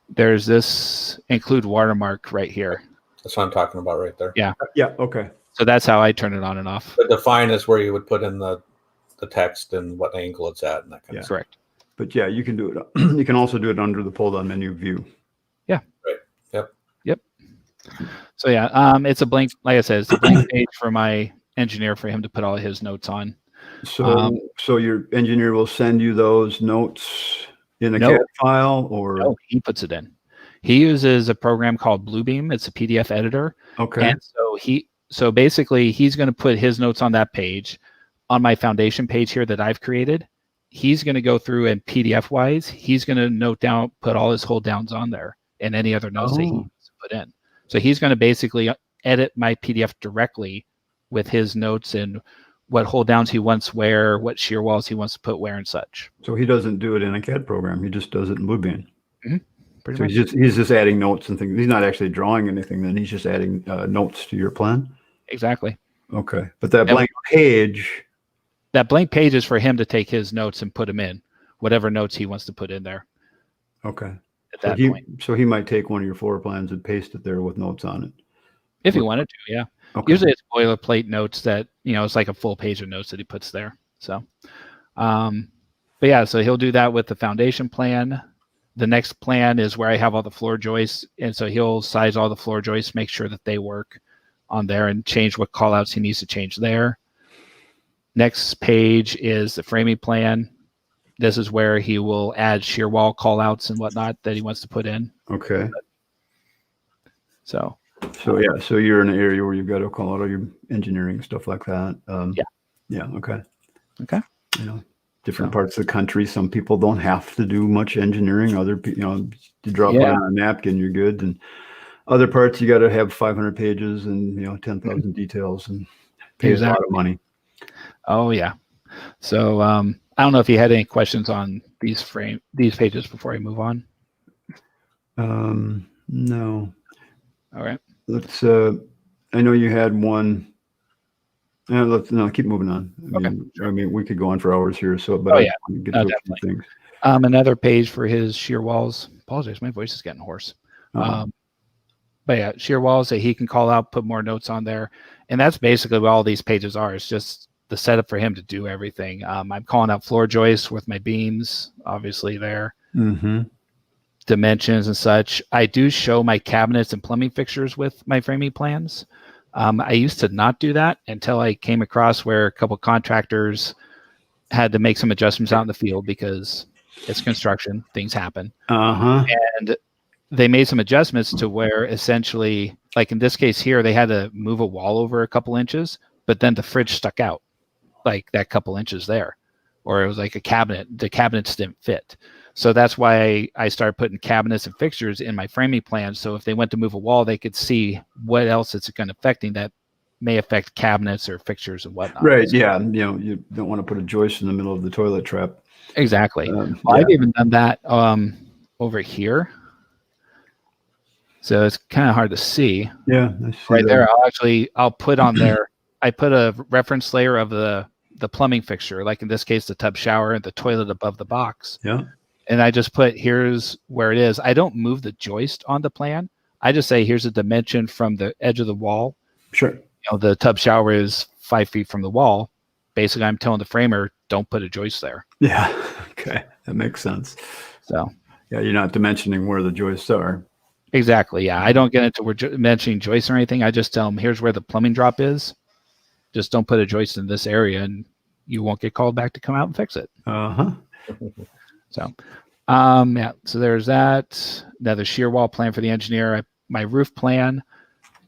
There's this include watermark right here. That's what I'm talking about right there. Yeah. Yeah. Okay. So that's how I turn it on and off. But define is where you would put in the text and what angle it's at and that kind of stuff. Correct. But yeah, you can do it. You can also do it under the pull-down menu view. Right. Yep. Yep. So yeah, it's a blank. Like I said, it's a blank page for my engineer for him to put all his notes on. So, so your engineer will send you those notes in a No. CAD file, or No, he puts it in. He uses a program called Bluebeam. It's a PDF editor. okay, And so basically he's going to put his notes on that page. On my foundation page here that I've created, he's going to go through and PDF wise, he's going to note down, put all his hold downs on there and any other notes that he wants to put in. So he's going to basically edit my PDF directly with his notes and what hold downs he wants where, what shear walls he wants to put where and such. so he doesn't do it in a CAD program. He just does it in Bluebeam. Pretty So much. he's just adding notes and things. He's not actually drawing anything. Then he's just adding notes to your plan. Exactly. Okay, but that Yep. blank page. That blank page is for him to take his notes and put them in, whatever notes he wants to put in there Okay, at that point. So he might take one of your floor plans and paste it there with notes on it. If he wanted to, yeah. Okay. Usually it's boilerplate notes that, it's like a full page of notes that he puts there. So, but yeah, so he'll do that with the foundation plan. The next plan is where I have all the floor joists. And so he'll size all the floor joists, make sure that they work on there and change what call outs he needs to change there. Next page is the framing plan. This is where he will add shear wall call outs and whatnot that he wants to put in. Okay. So yeah, so you're in an area where you've got to call out all your engineering stuff like that. Yeah. Yeah. Okay. Okay. Different parts of the country. Some people don't have to do much engineering. Other people, you drop it on a napkin, you're good. And other parts, you got to have 500 pages and 10,000 details and pay a lot of money. Oh yeah. So I don't know if you had any questions on these pages before I move on. No. All right. Let's. I know you had one. Keep moving on. I mean, we could go on for hours here. So, but I want to get to a few things. Another page for his shear walls. Apologize, my voice is getting hoarse. But yeah, shear walls that he can call out, put more notes on there, and that's basically what all these pages are. It's just the setup for him to do everything. I'm calling out floor joists with my beams, obviously there. Mm-hmm. Dimensions and such. I do show my cabinets and plumbing fixtures with my framing plans. I used to not do that until I came across where a couple contractors had to make some adjustments out in the field because it's construction, things happen. And they made some adjustments to where essentially, like in this case here, they had to move a wall over a couple inches, but then the fridge stuck out like that couple inches there, or it was like a cabinet. The cabinets didn't fit. So that's why I started putting cabinets and fixtures in my framing plan. So if they went to move a wall, they could see what else it's going to affecting that may affect cabinets or fixtures and whatnot. Right. Yeah. You don't want to put a joist in the middle of the toilet trap. Exactly. I've even done that over here. So it's kind of hard to see. Yeah. Right there. I'll put on there. I put a reference layer of the plumbing fixture, like in this case, the tub shower and the toilet above the box. Yeah. And I just put, here's where it is. I don't move the joist on the plan. I just say, here's a dimension from the edge of the wall. Sure. The tub shower is 5 feet from the wall. Basically, I'm telling the framer, don't put a joist there. Yeah. Okay. That makes sense. So. Yeah, you're not dimensioning where the joists are. Exactly. Yeah. I don't get into mentioning joists or anything. I just tell them, here's where the plumbing drop is. Just don't put a joist in this area and you won't get called back to come out and fix it. So, so there's that. Another shear wall plan for the engineer. My roof plan.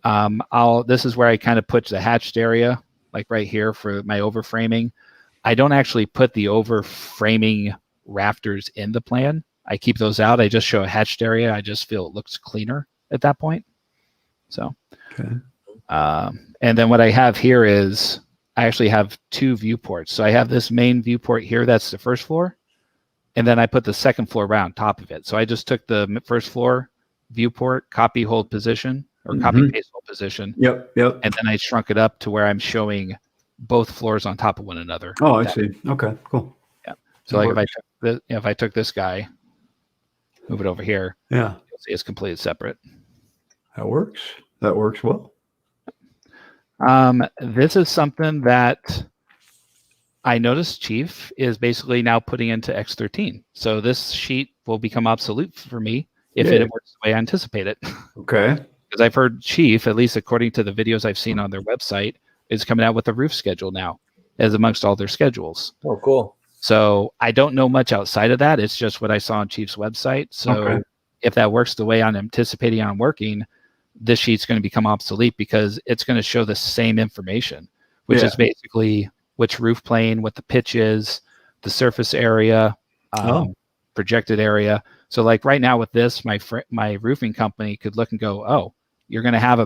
This is where I kind of put the hatched area, like right here for my overframing. I don't actually put the overframing rafters in the plan. I keep those out. I just show a hatched area. I just feel it looks cleaner at that point. So, and then what I have here is I actually have two viewports. So I have this main viewport here. That's the first floor. And then I put the second floor right on top of it. So I just took the first floor viewport, copy, hold position, or copy paste whole position. Yep. Yep. And then I shrunk it up to where I'm showing both floors on top of one another. Oh, I see. Okay, cool. Yeah. So like if I took this guy, move it over here, yeah, you'll see it's completely separate. That works. That works well. This is something that I noticed Chief is basically now putting into X13. So this sheet will become obsolete for me if it works the way I anticipate it. Okay. Because I've heard Chief, at least according to the videos I've seen on their website, is coming out with a roof schedule now, as amongst all their schedules. Oh, cool. So I don't know much outside of that. It's just what I saw on Chief's website. So if that works the way I'm anticipating on working, this sheet's going to become obsolete because it's going to show the same information, which is basically which roof plane, what the pitch is, the surface area, projected area. So like right now with this, my roofing company could look and go, oh, you're going to have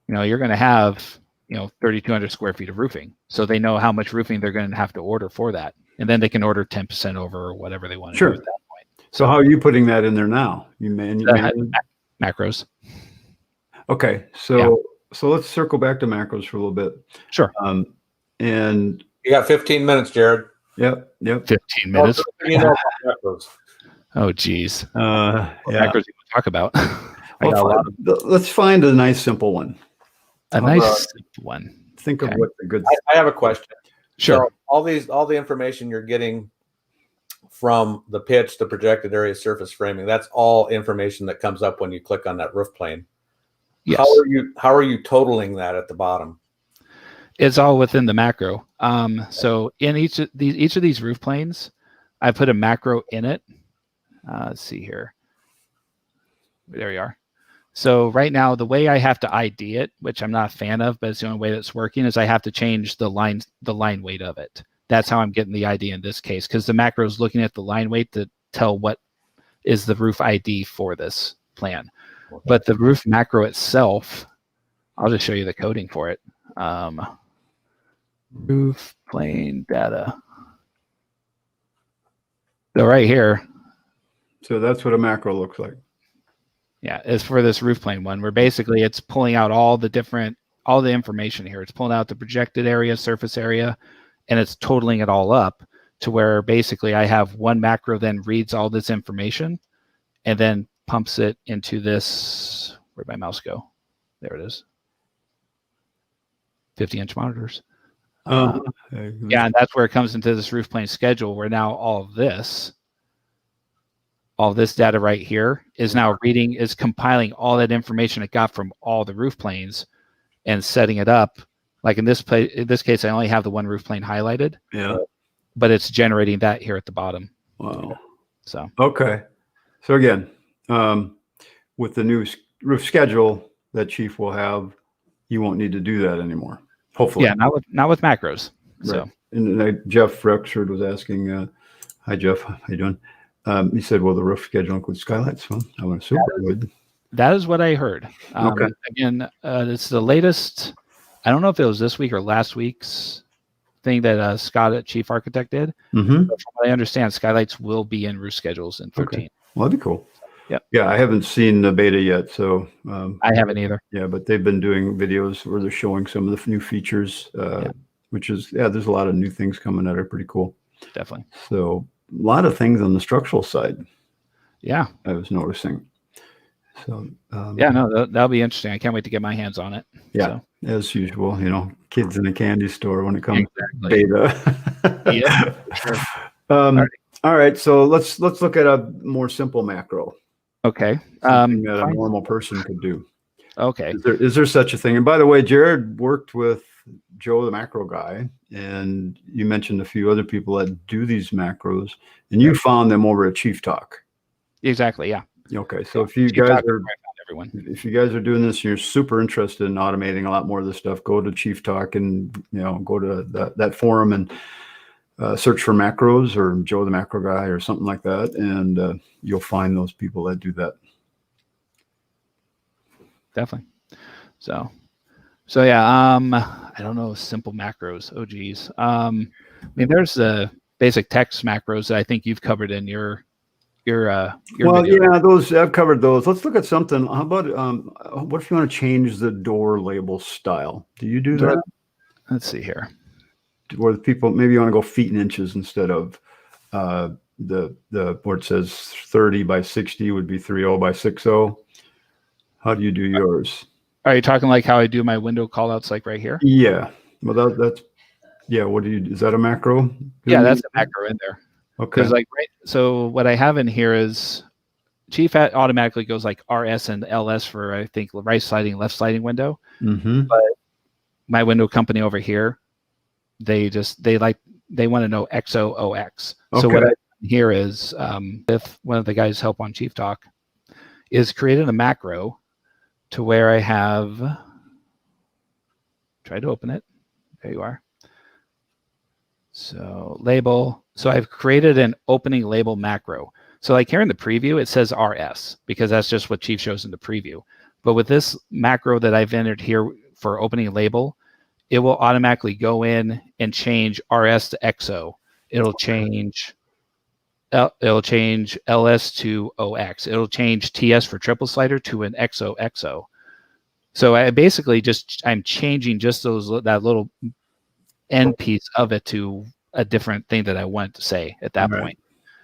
you're going to have 3,200 square feet of roofing. So they know how much roofing they're going to have to order for that. And then they can order 10% over or whatever they want to do at that point. So how are you putting that in there now? You macros. Okay. So let's circle back to macros for a little bit. Sure. And you got 15 minutes, Jared. Yep. 15 minutes. Macros. Oh, geez. Macros you want to talk about? Let's find a nice simple one. A nice simple one. Think of what's a good. I have a question. Sure. So all the information you're getting from the pitch, the projected area, surface framing, that's all information that comes up when you click on that roof plane. Yes. How are you totaling that at the bottom? It's all within the macro. So in each of these roof planes, I put a macro in it. Let's see here. There we are. So right now, the way I have to ID it, which I'm not a fan of, but it's the only way that's working, is I have to change the line weight of it. That's how I'm getting the ID in this case, because the macro is looking at the line weight to tell what is the roof ID for this plan. Okay. But the roof macro itself, I'll just show you the coding for it. Roof plane data. So right here. So that's what a macro looks like. Yeah, it's for this roof plane one, where basically it's pulling out all the information here. It's pulling out the projected area, surface area, and it's totaling it all up to where basically I have one macro then reads all this information and then pumps it into this. Where'd my mouse go? There it is. 50-inch monitors. Yeah, and that's where it comes into this roof plane schedule, where now all this data right here is now compiling all that information it got from all the roof planes and setting it up. Like in this case, I only have the one roof plane highlighted. Yeah. But it's generating that here at the bottom. Wow. So. Okay. So again, with the new roof schedule that Chief will have, you won't need to do that anymore. Hopefully. Yeah, not with macros. Right. So. And Jeff Rexford was asking, hi Jeff, how you doing? He said, "Well, the roof schedule includes skylights." Well, I would assume it would. That is what I heard. Okay. Again, it's the latest. I don't know if it was this week or last week's thing that Scott at Chief Architect did. Mm-hmm. But from what I understand, skylights will be in roof schedules in 13. Okay. Well, that'd be cool. Yep. Yeah, I haven't seen the beta yet, so I haven't either. Yeah, but they've been doing videos where they're showing some of the new features, which is there's a lot of new things coming that are pretty cool. Definitely. So. A lot of things on the structural side. Yeah, I was noticing. So that'll be interesting. I can't wait to get my hands on it. Yeah, so. As usual, kids in a candy store when it comes to beta. Yeah. Sure. All right. So let's look at a more simple macro. Okay. Something that a normal person could do. Okay. Is there such a thing? And by the way, Jared worked with Joe, the macro guy, and you mentioned a few other people that do these macros, and you found them over at Chief Talk. Exactly. Yeah. Okay. So if you guys are doing this, and you're super interested in automating a lot more of this stuff, go to Chief Talk and go to that forum and search for macros or Joe, the macro guy, or something like that, and you'll find those people that do that. Definitely. So yeah, I don't know, simple macros. Oh geez. I mean, there's the basic text macros that I think you've covered in your your Well, video. yeah, those I've covered those. Let's look at something. How about what if you want to change the door label style? Do you do that? Let's see here. Or the people maybe you want to go feet and inches instead of the where it says 30 by 60 would be 30 by 60. How do you do yours? Are you talking like how I do my window callouts, like right here? Yeah. Well, that's yeah. What do you? Is that a macro? Yeah, that's a macro in there. Okay. Because so what I have in here is Chief automatically goes like RS and LS for, I think, right sliding, left sliding window. Mm-hmm. But my window company over here, they want to know XOOX. Okay. So what I here is with one of the guys' help on Chief Talk is created a macro to where I have tried to open it. There you are. So label. So I've created an opening label macro. So like here in the preview, it says RS because that's just what Chief shows in the preview. But with this macro that I've entered here for opening label, it will automatically go in and change RS to XO. It'll change LS to OX. It'll change TS for triple slider to an XOXO. So I basically I'm changing just that little end piece of it to a different thing that I want to say at that point.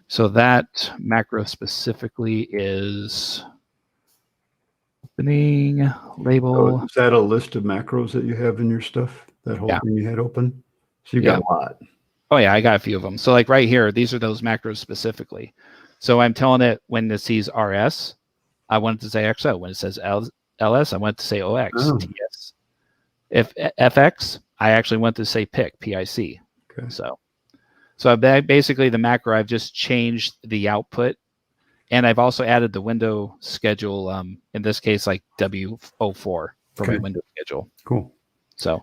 So that macro specifically is opening label. So is that a list of macros that you have in your stuff? That whole thing you had open? So you got a lot. Oh yeah, I got a few of them. So like right here, these are those macros specifically. So I'm telling it when it sees RS, I want it to say XO. When it says LS, I want it to say OX. Oh. TS. If FX, I actually want to say PIC. PIC. Okay. So basically the macro, I've just changed the output, and I've also added the window schedule. In this case, like W04 for my window schedule. Cool. So,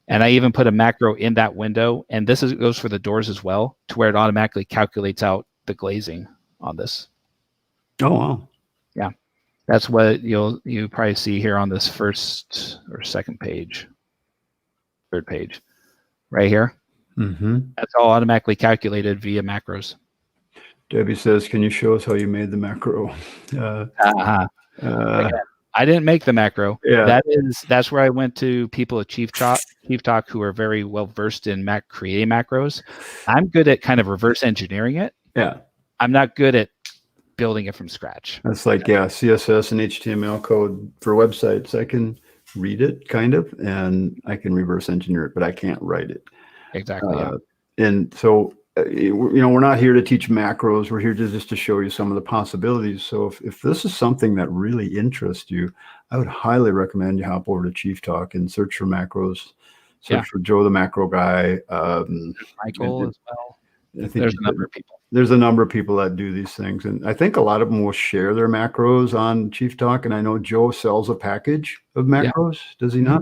and I even put a macro in that window, and this goes for the doors as well, to where it automatically calculates out the glazing on this. Oh wow. Yeah, that's what you probably see here on this first or second page, third page, right here. Mm-hmm. That's all automatically calculated via macros. Debbie says, "Can you show us how you made the macro?" I didn't make the macro. Yeah. That's where I went to people at Chief Talk who are very well versed in creating macros. I'm good at kind of reverse engineering it. Yeah. I'm not good at building it from scratch. That's like CSS and HTML code for websites. I can read it kind of, and I can reverse engineer it, but I can't write it. Exactly. And so, we're not here to teach macros. We're here just to show you some of the possibilities. So if this is something that really interests you, I would highly recommend you hop over to Chief Talk and search for macros. Search for Joe the Macro Guy. Michael as well. I think there's a number of people. There's a number of people that do these things, and I think a lot of them will share their macros on Chief Talk. And I know Joe sells a package of macros. Does he not?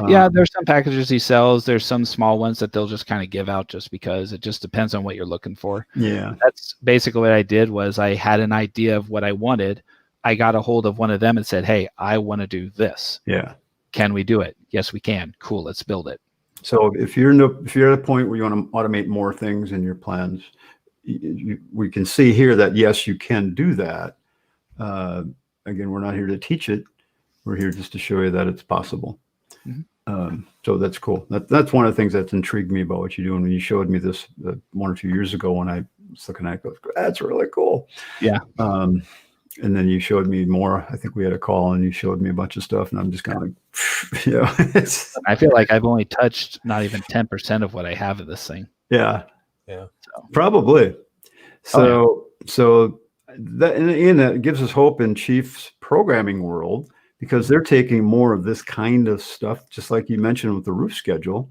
Yeah, there's some packages he sells. There's some small ones that they'll just kind of give out just because it just depends on what you're looking for. Yeah. That's basically what I did. Was I had an idea of what I wanted. I got a hold of one of them and said, "Hey, I want to do this. Yeah. Can we do it?" "Yes, we can." "Cool, let's build it." So if you're at a point where you want to automate more things in your plans, we can see here that yes, you can do that. Again, we're not here to teach it. We're here just to show you that it's possible. Mm-hmm. So that's cool. That's one of the things that's intrigued me about what you do. And when you showed me this 1 or 2 years ago, when I was looking at it, I go, that's really cool. Yeah. And then you showed me more. I think we had a call and you showed me a bunch of stuff, and I'm just kind of like, I feel like I've only touched not even 10% of what I have in this thing. Yeah. Yeah. Probably. So that gives us hope in Chief's programming world, because they're taking more of this kind of stuff, just like you mentioned with the roof schedule,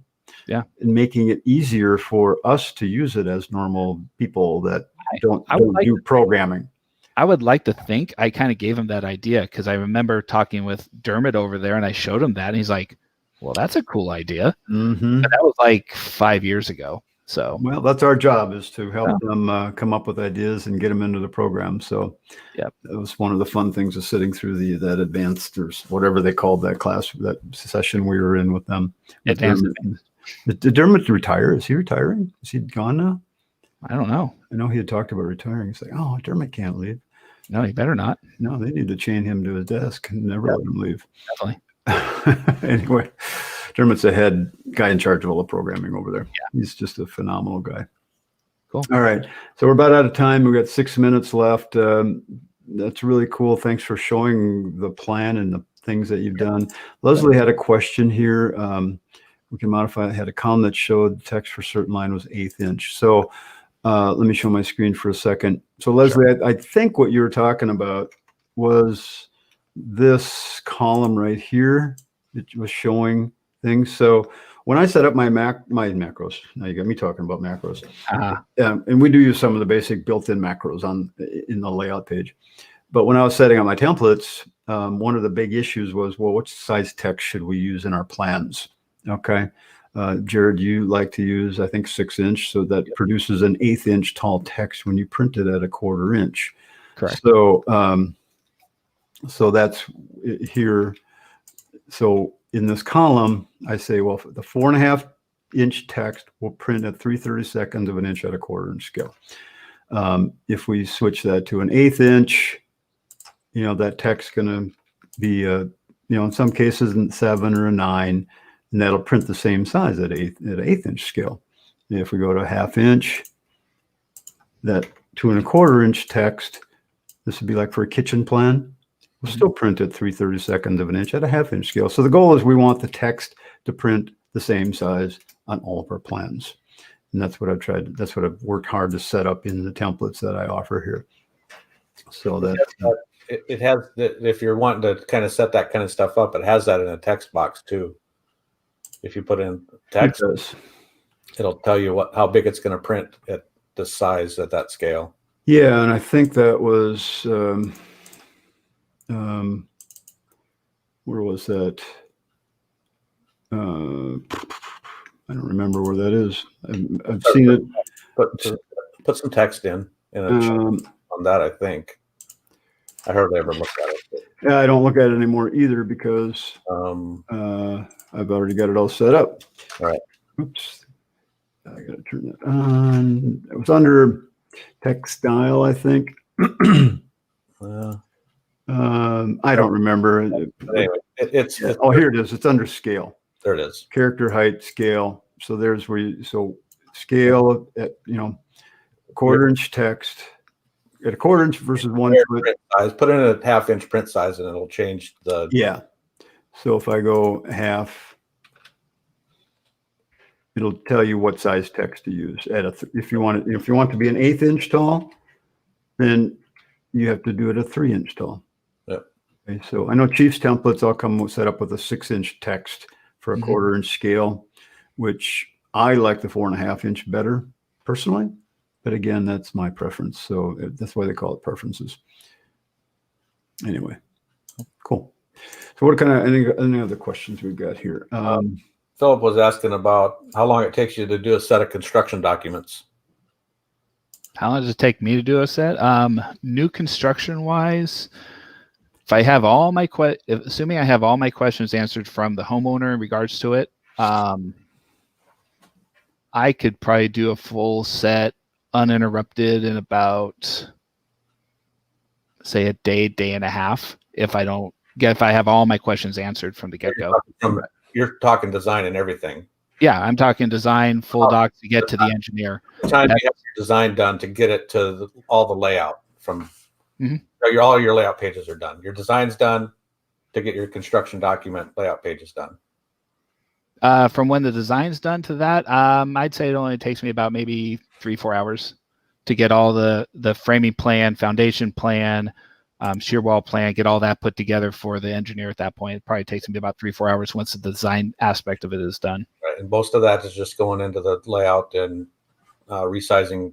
and making it easier for us to use it as normal people that don't do programming. I would like to think I kind of gave him that idea, because I remember talking with Dermot over there, and I showed him that, and he's like, "Well, that's a cool idea." Mm-hmm. And that was like 5 years ago. So, well, that's our job, is to help them come up with ideas and get them into the program. So that was one of the fun things of sitting through that advanced, or whatever they called that class, that session we were in with them. Advanced. Did Dermot retire? Is he retiring? Is he gone now? I don't know. I know he had talked about retiring. He's like, oh, Dermot can't leave. No, you better not. No, they need to chain him to his desk and never let him leave. Definitely. Anyway, Dermot's the head guy in charge of all the programming over there. Yeah. He's just a phenomenal guy. Cool. All right. So we're about out of time. We've got 6 minutes left. That's really cool. Thanks for showing the plan and the things that you've done. Leslie had a question here. We can modify it. Had a column that showed text for certain line was 1/8 inch. So let me show my screen for a second. So Leslie, Sure. I think what you were talking about was this column right here. It was showing things. So when I set up my macros, now you got me talking about macros. And we do use some of the basic built-in macros in the layout page. But when I was setting up my templates, one of the big issues was, well, what size text should we use in our plans? Okay. Jared, you like to use, I think, 6 inch. So that produces an 1/8 inch tall text when you print it at 1/4 inch. Correct. So, so that's here. So in this column, I say, well, the 4.5 inch text will print at 3/32 of an inch at 1/4 inch scale. If we switch that to an 1/8 inch, that text going to be, in some cases, a 7 or a 9, and that'll print the same size at 1/8 inch scale. And if we go to 1/2 inch, that 2 1/4 inch text, this would be like for a kitchen plan, will still print at 3/32 of an inch at a 1/2 inch scale. So the goal is we want the text to print the same size on all of our plans. And that's what I've worked hard to set up in the templates that I offer here. So that it has, if you're wanting to kind of set that kind of stuff up, it has that in a text box too. If you put in text, it'll tell you how big it's going to print at the size at that scale. Yeah, and I think that was where was that? I don't remember where that is. I've seen it. Put some text in on that. I think I hardly ever looked at it. Yeah, I don't look at it anymore either because I've already got it all set up. All right. Oops. I got to turn that on. It was under text style, I think. I don't remember. Anyway, oh, here it is. It's under scale. There it is. Character height scale. So there's where scale at 1/4 inch text at 1/4 inch versus 1 foot. Print size. Put in a 1/2 inch print size and it'll change the. Yeah. So if I go 1/2, it'll tell you what size text to use. If you want to be an 1/8 inch tall, then you have to do it a 3 inch tall. Yep. Okay, so I know Chief's templates all come set up with a 6 inch text for a 1/4 inch scale, which I like the 4.5 inch better personally. But again, that's my preference. So that's why they call it preferences. Anyway, cool. So what kind of any other questions we've got here? Philip was asking about how long it takes you to do a set of construction documents. How long does it take me to do a set? New construction wise, if I have all my assuming I have all my questions answered from the homeowner in regards to it, I could probably do a full set uninterrupted in about, say, a day and a half. If I have all my questions answered from the get-go. You're talking design and everything. Yeah, I'm talking design, full docs to get to the engineer. Time you have your design done to get it to all the layout from all your layout pages are done. Your design's done to get your construction document layout pages done. From when the design's done to that, I'd say it only takes me about maybe 3-4 hours to get all the framing plan, foundation plan, shear wall plan, get all that put together for the engineer at that point. It probably takes me about 3-4 hours once the design aspect of it is done. Right. And most of that is just going into the layout and resizing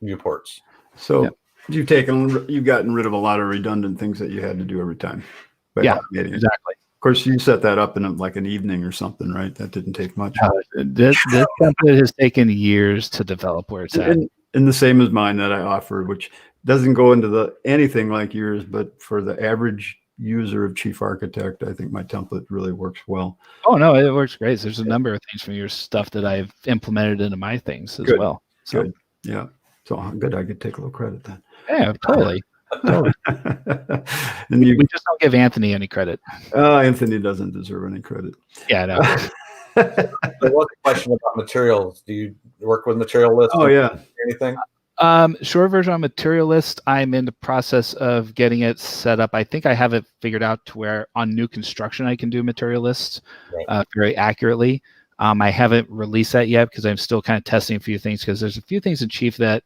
viewports. So you've gotten rid of a lot of redundant things that you had to do every time. Yeah, exactly. Of course, you set that up in like an evening or something, right? That didn't take much. This template has taken years to develop where it's at. And the same as mine that I offered, which doesn't go into anything like yours, but for the average user of Chief Architect, I think my template really works well. Oh no, it works great. There's a number of things from your stuff that I've implemented into my things as well. So, Good. Yeah. So good. I could take a little credit then. yeah, totally. Totally. And We you, just don't give Anthony any credit. Anthony doesn't deserve any credit. Yeah, no. There was a question about materials. Do you work with material lists? Oh yeah. Anything? Short version on material list. I'm in the process of getting it set up. I think I have it figured out to where on new construction I can do material lists very accurately. I haven't released that yet because I'm still kind of testing a few things, because there's a few things in Chief that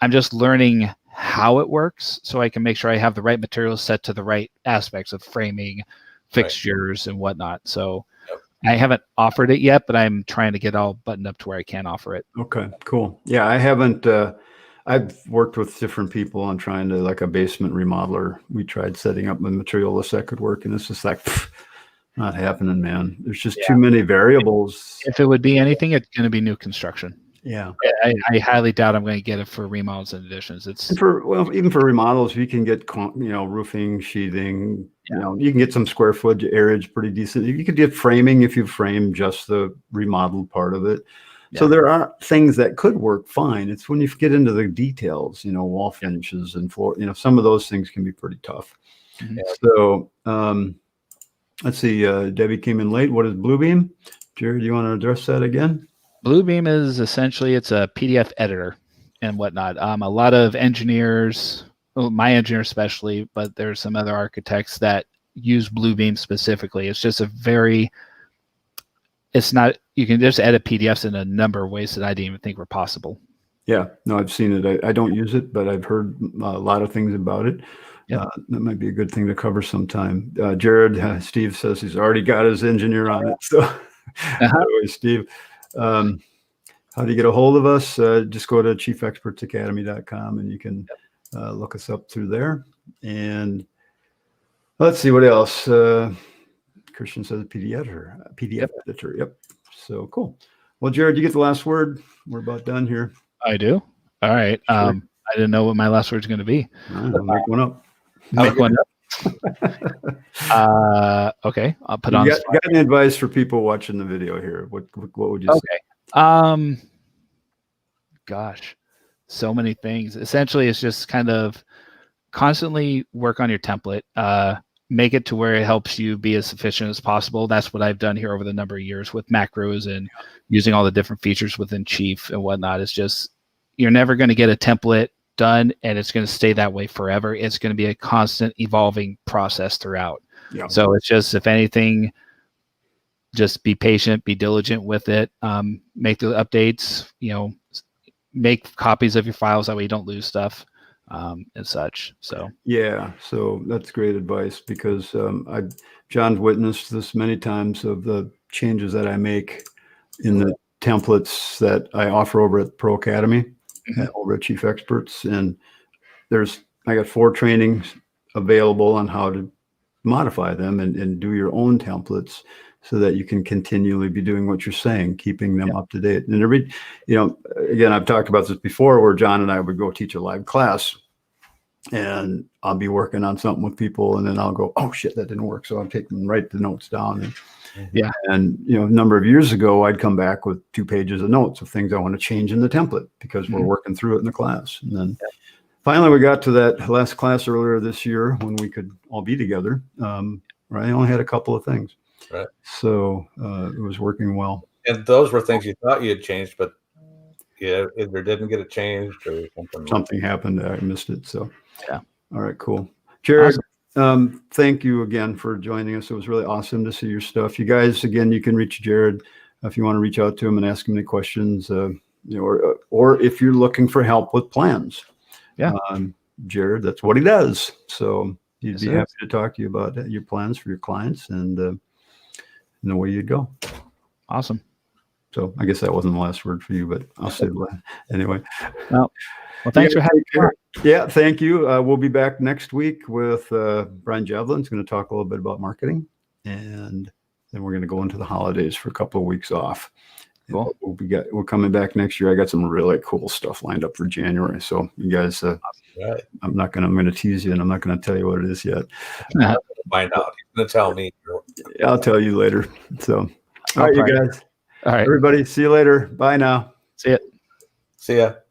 I'm just learning how it works, so I can make sure I have the right materials set to the right aspects of framing, fixtures, and whatnot. So I haven't offered it yet, but I'm trying to get all buttoned up to where I can offer it. Okay, cool. Yeah, I haven't. I've worked with different people on trying to, like a basement remodeler. We tried setting up a material list that could work, and it's just like not happening, man. There's just too many variables. If it would be anything, it's going to be new construction. Yeah, I highly doubt I'm going to get it for remodels and additions. It's even for remodels, you can get roofing, sheathing. You can get some square foot areas pretty decent. You could get framing if you frame just the remodeled part of it. Yeah. So there are things that could work fine. It's when you get into the details, wall finishes and floor. Some of those things can be pretty tough. Mm-hmm. So let's see. Debbie came in late. What is Bluebeam? Jared, do you want to address that again? Bluebeam is essentially, it's a PDF editor and whatnot. A lot of engineers, my engineer especially, but there's some other architects that use Bluebeam specifically. It's just you can just edit PDFs in a number of ways that I didn't even think were possible. Yeah, no, I've seen it. I don't use it, but I've heard a lot of things about it. Yep. That might be a good thing to cover sometime. Jared, Steve says he's already got his engineer on it. So anyway, Steve, how do you get a hold of us? Just go to chiefexpertsacademy.com and you can look us up through there. And let's see what else. Christian says PDF editor. Yep. So cool. Well, Jared, you get the last word. We're about done here. I do. All right. Sure. I didn't know what my last word's going to be. I'll make one up. Make one up. Okay. I'll put on. Got any advice for people watching the video here? What would you say? Gosh, so many things. Essentially, it's just kind of constantly work on your template. Make it to where it helps you be as efficient as possible. That's what I've done here over the number of years with macros and using all the different features within Chief and whatnot. It's just, you're never going to get a template done and it's going to stay that way forever. It's going to be a constant evolving process throughout. Yeah. So it's just, if anything, just be patient, be diligent with it. Make the updates, make copies of your files. That way you don't lose stuff. And such. So so that's great advice, because John's witnessed this many times of the changes that I make in the templates that I offer over at Pro Academy, over at Chief Experts, and I got 4 trainings available on how to modify them and do your own templates, so that you can continually be doing what you're saying, keeping them up to date. And again, I've talked about this before, where John and I would go teach a live class, and I'll be working on something with people, and then I'll go, oh shit, that didn't work. So I'm write the notes down. And a number of years ago, I'd come back with 2 pages of notes of things I want to change in the template, because we're working through it in the class. And then finally, we got to that last class earlier this year when we could all be together. I only had a couple of things. Right. So it was working well. And those were things you thought you had changed, but either didn't get it changed or something happened. I missed it. So all right, cool. Jared, awesome. Thank you again for joining us. It was really awesome to see your stuff. You guys, again, you can reach Jared if you want to reach out to him and ask him any questions, or if you're looking for help with plans. Jared, that's what he does. So he'd be happy to talk to you about your plans for your clients and the way you'd go. Awesome. So I guess that wasn't the last word for you, but I'll say that anyway. Well, thanks for having me. Yeah, thank you. We'll be back next week with Brian Javelin. He's going to talk a little bit about marketing, and then we're going to go into the holidays for a couple of weeks off. Cool. We're coming back next year. I got some really cool stuff lined up for January. So you guys, I'm going to tease you, and I'm not going to tell you what it is yet. Find out. You're going to tell me. I'll tell you later. So, all right, you guys. All right, everybody. See you later. Bye now. See ya. See ya.